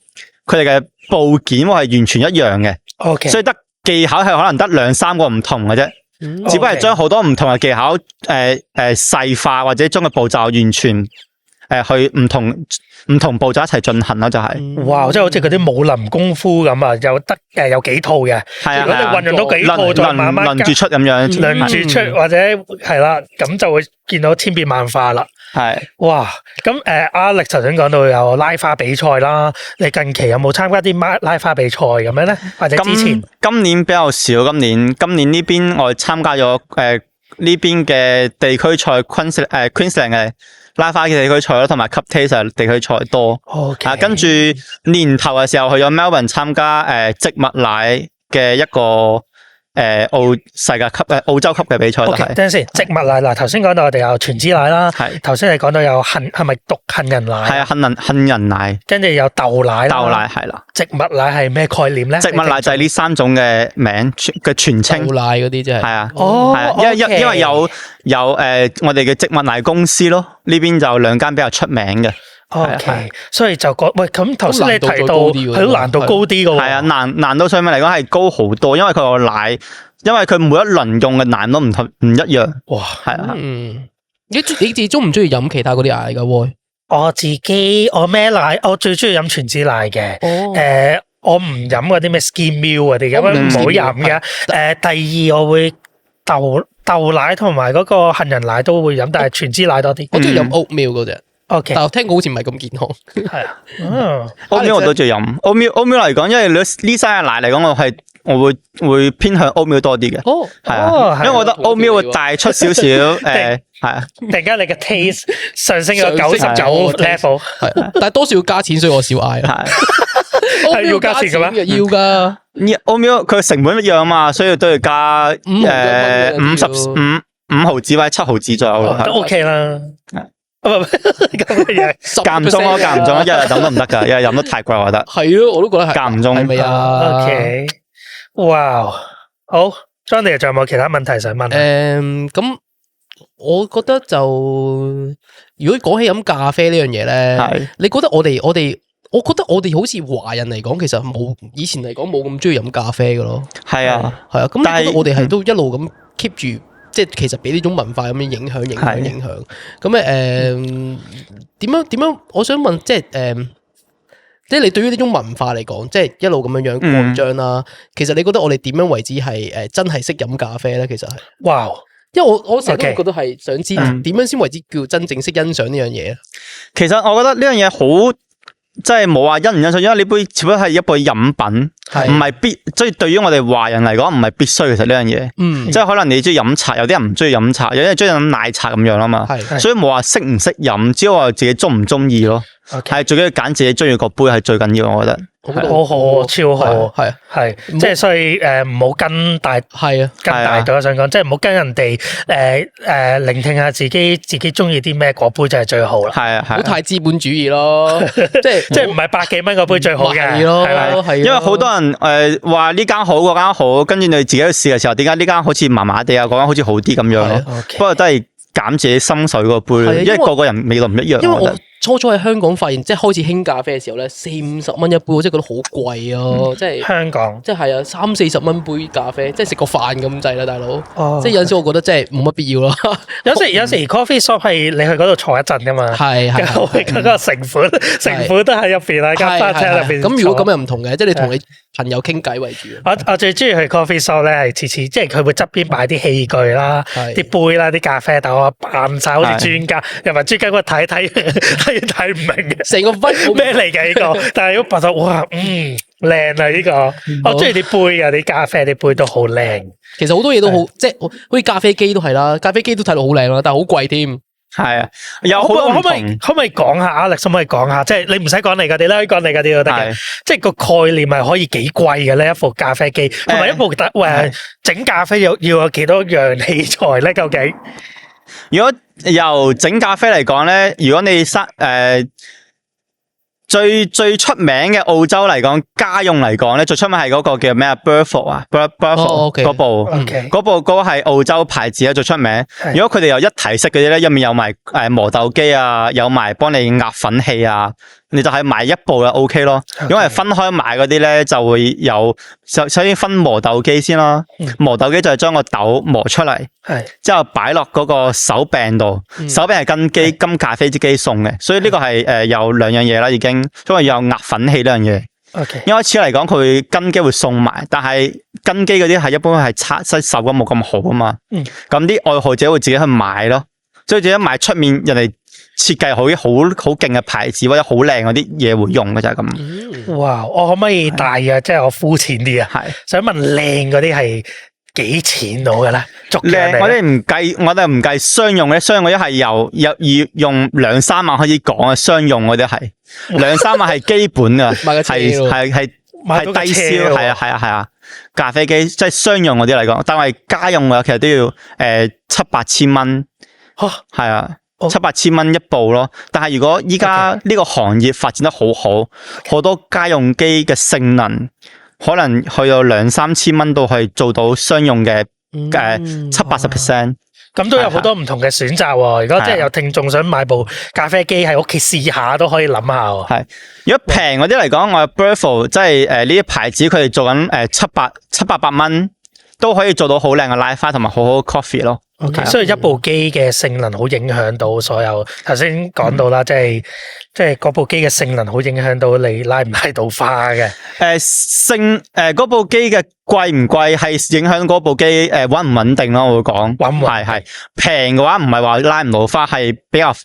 佢哋嘅部件係完全一樣嘅。Okay. 所以得技巧係可能得2-3個唔同嘅啫。只不過係將好多唔同嘅技巧細化，或者將個步驟完全去唔同步驟一齊進行咯，就係。哇！即係好似嗰啲武林功夫咁啊，有幾套嘅。係啊，如果你運用到幾套，再慢慢輪住出咁樣，輪住出或者係啦，咁就會見到千變萬化啦。係。哇！咁Alex頭先講到有拉花比賽啦，你近期有冇參加啲拉花比賽咁樣咧？或者之前？今年比較少，今年呢邊我參加咗呢邊嘅地區賽 Queensland 嘅拉花嘅地區賽咯，同埋 Cup Taste 地區賽多。Okay. 跟住年頭嘅時候去咗 Melbourne 參加植物奶嘅一個世界級澳洲級嘅比賽。等陣先，植物奶嗱，頭先講到我哋有全脂奶啦，頭先你講到有係咪讀杏仁奶？係啊，杏仁奶，跟住有豆奶啦。豆奶係啦。植物奶係咩概念咧？植物奶就係呢3種嘅名嘅全稱。豆奶嗰啲真係。係啊。係啊，因為有我哋嘅植物奶公司咯，呢邊就2間比較出名嘅。OK，所以就喂，咁頭先你提到係難度高啲嘅喎。係啊，難度上面嚟講係高好多，因為佢個奶，因為佢每一輪用嘅奶都唔一樣。哇，係啊。你自己中唔中意飲其他嗰啲奶噶？我咩奶？我最中意飲全脂奶嘅。我唔飲嗰啲咩 skim milk 嗰啲，咁樣唔好飲嘅。第二我會豆奶同埋嗰個杏仁奶都會飲，但係全脂奶多啲。我中意飲 oat milk 嗰隻。OK，但我聽過好似唔係咁健康。係啊，oat milk 我都中意飲。oat milk 嚟講，因為呢3隻奶嚟講，我會偏向 oat milk 多啲嘅。係啊，因為我覺得 oat milk 會帶出少少係啊。突然間你嘅 taste 上升咗99 level，係，但係多少要加錢，所以我少嗌啦。係要加錢嘅咩？要噶。oat milk 佢成本一樣啊嘛，所以都要加55毫子或者7毫子左右咯。都 OK 啦。咁嘅嘢，間唔中咯，間唔中，一日飲都唔得噶，一日飲得太貴，我覺得。係咯，我都覺得係。間唔中。係咪啊 ？OK，哇，好 ，Johnny 仲有冇其他問題想問？咁我覺得就如果講起飲咖啡呢樣嘢咧，你覺得我覺得我哋好似華人嚟講，其實以前嚟講冇咁中意飲咖啡噶咯。係啊，係啊，咁你覺得我哋係都一路咁 keep 住？即係其實俾呢種文化咁樣影響，咁點樣？我想問，即係你對於呢種文化嚟講，即係一路咁樣擴張啦。其實你覺得我哋點樣為之係真係識飲咖啡咧？其實係，哇！因為我成日都覺得係想知點樣先為之叫真正識欣賞呢樣嘢。其實我覺得呢樣嘢好。即係冇話欣唔欣賞，因為呢杯只不過係一杯飲品，唔係即係對於我哋華人嚟講唔係必須。其實呢樣嘢，即係可能你中意飲茶，有啲人唔中意飲茶，有啲人中意飲奶茶咁樣啦嘛。所以冇話識唔識飲，只係話自己中唔中意咯。係最緊要揀自己中意個杯係最緊要，我覺得。好好，超好，係，即係所以唔好跟大，跟大隊。我想講，即係唔好跟人哋聆聽下自己中意啲咩，嗰杯就係最好啦。係啊，唔好太資本主義咯，即係唔係百幾蚊嗰杯最好嘅，係因為好多人話呢間好嗰間好，跟住你自己去試嘅時候，點解呢間好似麻麻地啊，嗰間好似好啲咁樣咯？不過都係揀自己心水個杯，因為個個人味道唔一樣。因為我初喺香港發現，即係開始興咖啡嘅時候咧，40-50蚊一杯，我真係覺得好貴啊！即係香港，即係啊，30-40蚊杯咖啡，即係食個飯咁滯啦，大佬。即係有陣時我覺得真係冇乜必要咯。有時 coffee shop 係你去嗰度坐一陣噶嘛，係嗰個成本都喺入邊啦，間花車入邊。咁如果咁又唔同嘅，即係你同你朋友傾偈為主。我最中意去 coffee shop 咧，係次次即係佢會側邊擺啲器具啦、啲杯啦、啲咖啡豆啊，扮晒好似專家，又唔係專家，我睇雖然睇唔明嘅，成個 vibe 咩嚟嘅呢個？但係如果白咗，哇，靚啊呢個！我中意啲杯啊，啲咖啡啲杯都好靚。其實好多嘢都好，即係好似咖啡機都係啦，咖啡機都睇到好靚啦，但係好貴添。係啊，有好多唔同。可唔可以講下 Alex？可唔可以講下？即係你唔使講你嗰啲啦，講你嗰啲都得嘅。即係個概念係可以幾貴嘅呢？一副咖啡機同埋一部整咖啡要有幾多樣器材咧？究竟？如果由整咖啡嚟講咧，如果你最出名嘅澳洲嚟講，家用嚟講咧，最出名係嗰個叫咩啊 Burford 啊 Burford 嗰部嗰個係澳洲牌子啊，最出名。如果佢哋有一體式嗰啲咧，入面有埋磨豆機啊，有埋幫你壓粉器啊，你就係買一部就 OK 咯。如果係分開買嗰啲咧，就會有首先分磨豆機先啦。磨豆機就係將個豆磨出嚟，之後擺落嗰個手柄度。手柄係跟咖啡機送嘅，所以呢個係有兩樣嘢啦，已經。因為有壓粉器呢樣嘢，一開始嚟講佢跟機會送埋，但係跟機嗰啲係一般係差手感冇咁好啊嘛。咁啲愛好者會自己去買咯，所以自己買出面人哋設計好啲好勁嘅牌子或者好靚嗰啲嘢會用嘅就係咁。哇！我可唔可以大約即係我膚淺啲啊？想問靚嗰啲係幾錢到嘅咧？靚我哋唔計商用嘅，商用嗰啲係要用2-3萬可以講嘅，商用嗰啲係2-3萬係基本噶，係低消，係啊，咖啡機即係商用嗰啲嚟講，但係家用嘅其實都要7-8千蚊，係啊，7-8千蚊一部咯。但係如果依家呢個行業發展得好好，好多家用機嘅性能可能去到2-3千蚊都係做到商用嘅70-80%。咁都有好多唔同嘅選擇喎。如果即係有聽眾想買部咖啡機喺屋企試下，都可以諗下喎。係，如果平嗰啲嚟講，我有 Burford 即係呢啲牌子，佢哋做緊700-800蚊都可以做到好靚嘅拉花同埋好好 coffee 咯。所以一部機嘅性能好影響到所有。頭先講到啦，即係嗰部機嘅性能好影響到你拉唔拉到花嘅。嗰部機嘅貴唔貴係影響嗰部機穩唔穩定咯，我會講。係平嘅話唔係話拉唔到花，係比較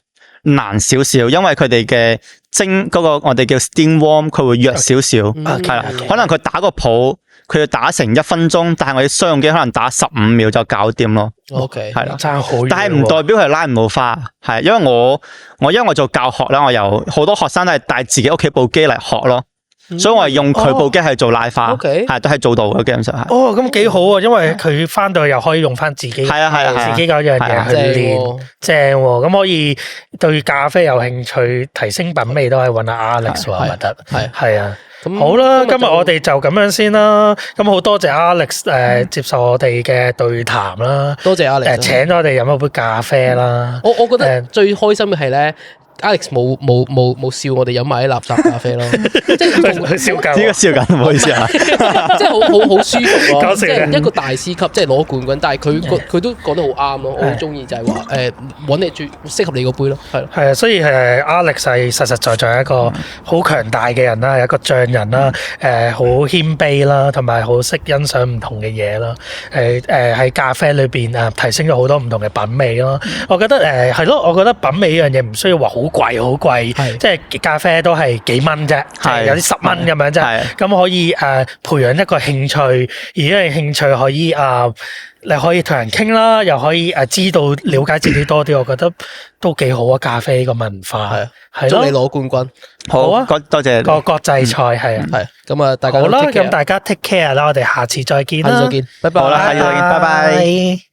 難少少，因為佢哋嘅蒸嗰個我哋叫 steam warm， 佢會弱少少，係啦，可能佢打個泡。佢要打成1分鐘，但係我哋商用機可能打15秒就搞掂咯。OK， 係啦，爭好遠。但係唔代表佢拉唔到花，係因為我做教學啦，我有好多學生都係帶自己屋企部機嚟學咯，所以我係用佢部機係做拉花，係都係做到嘅，基本上係。哦，咁幾好啊，因為佢翻到去又可以用翻自己，自己嗰樣嘢去練，正喎。咁可以對咖啡有興趣，提升品味都係揾阿 Alex 喎，咪得？係啊。好啦，今日我哋就咁樣先啦。咁好多謝 Alex 接受我哋嘅對談啦。多謝 Alex 請咗我哋飲一杯咖啡啦。我覺得最開心嘅係咧，Alex 冇笑我哋飲埋啲垃圾咖啡咯，即係笑緊，呢個笑緊，唔好意思啊，即係好舒服咯，即係一個大師級，即係攞冠軍，但係佢都講得好啱咯，我好中意就係話揾你最適合你個杯咯，係啊，所以Alex 係實實在在一個好強大嘅人啦，係一個匠人啦，好謙卑啦，同埋好識欣賞唔同嘅嘢啦，喺咖啡裏邊提升咗好多唔同嘅品味咯，我覺得係咯，我覺得品味呢樣嘢唔需要話好貴，即係咖啡都係幾蚊啫，有啲10蚊咁樣啫。咁可以培養一個興趣，而呢個興趣可以你可以同人傾啦，又可以知道了解自己多啲，我覺得都幾好啊！咖啡個文化係祝你攞冠軍，好啊！多謝個國際賽係咁啊！大家好啦，咁大家 take care 啦，我哋下次再見啦，下次再見，拜拜，好啦，下次再見，拜拜。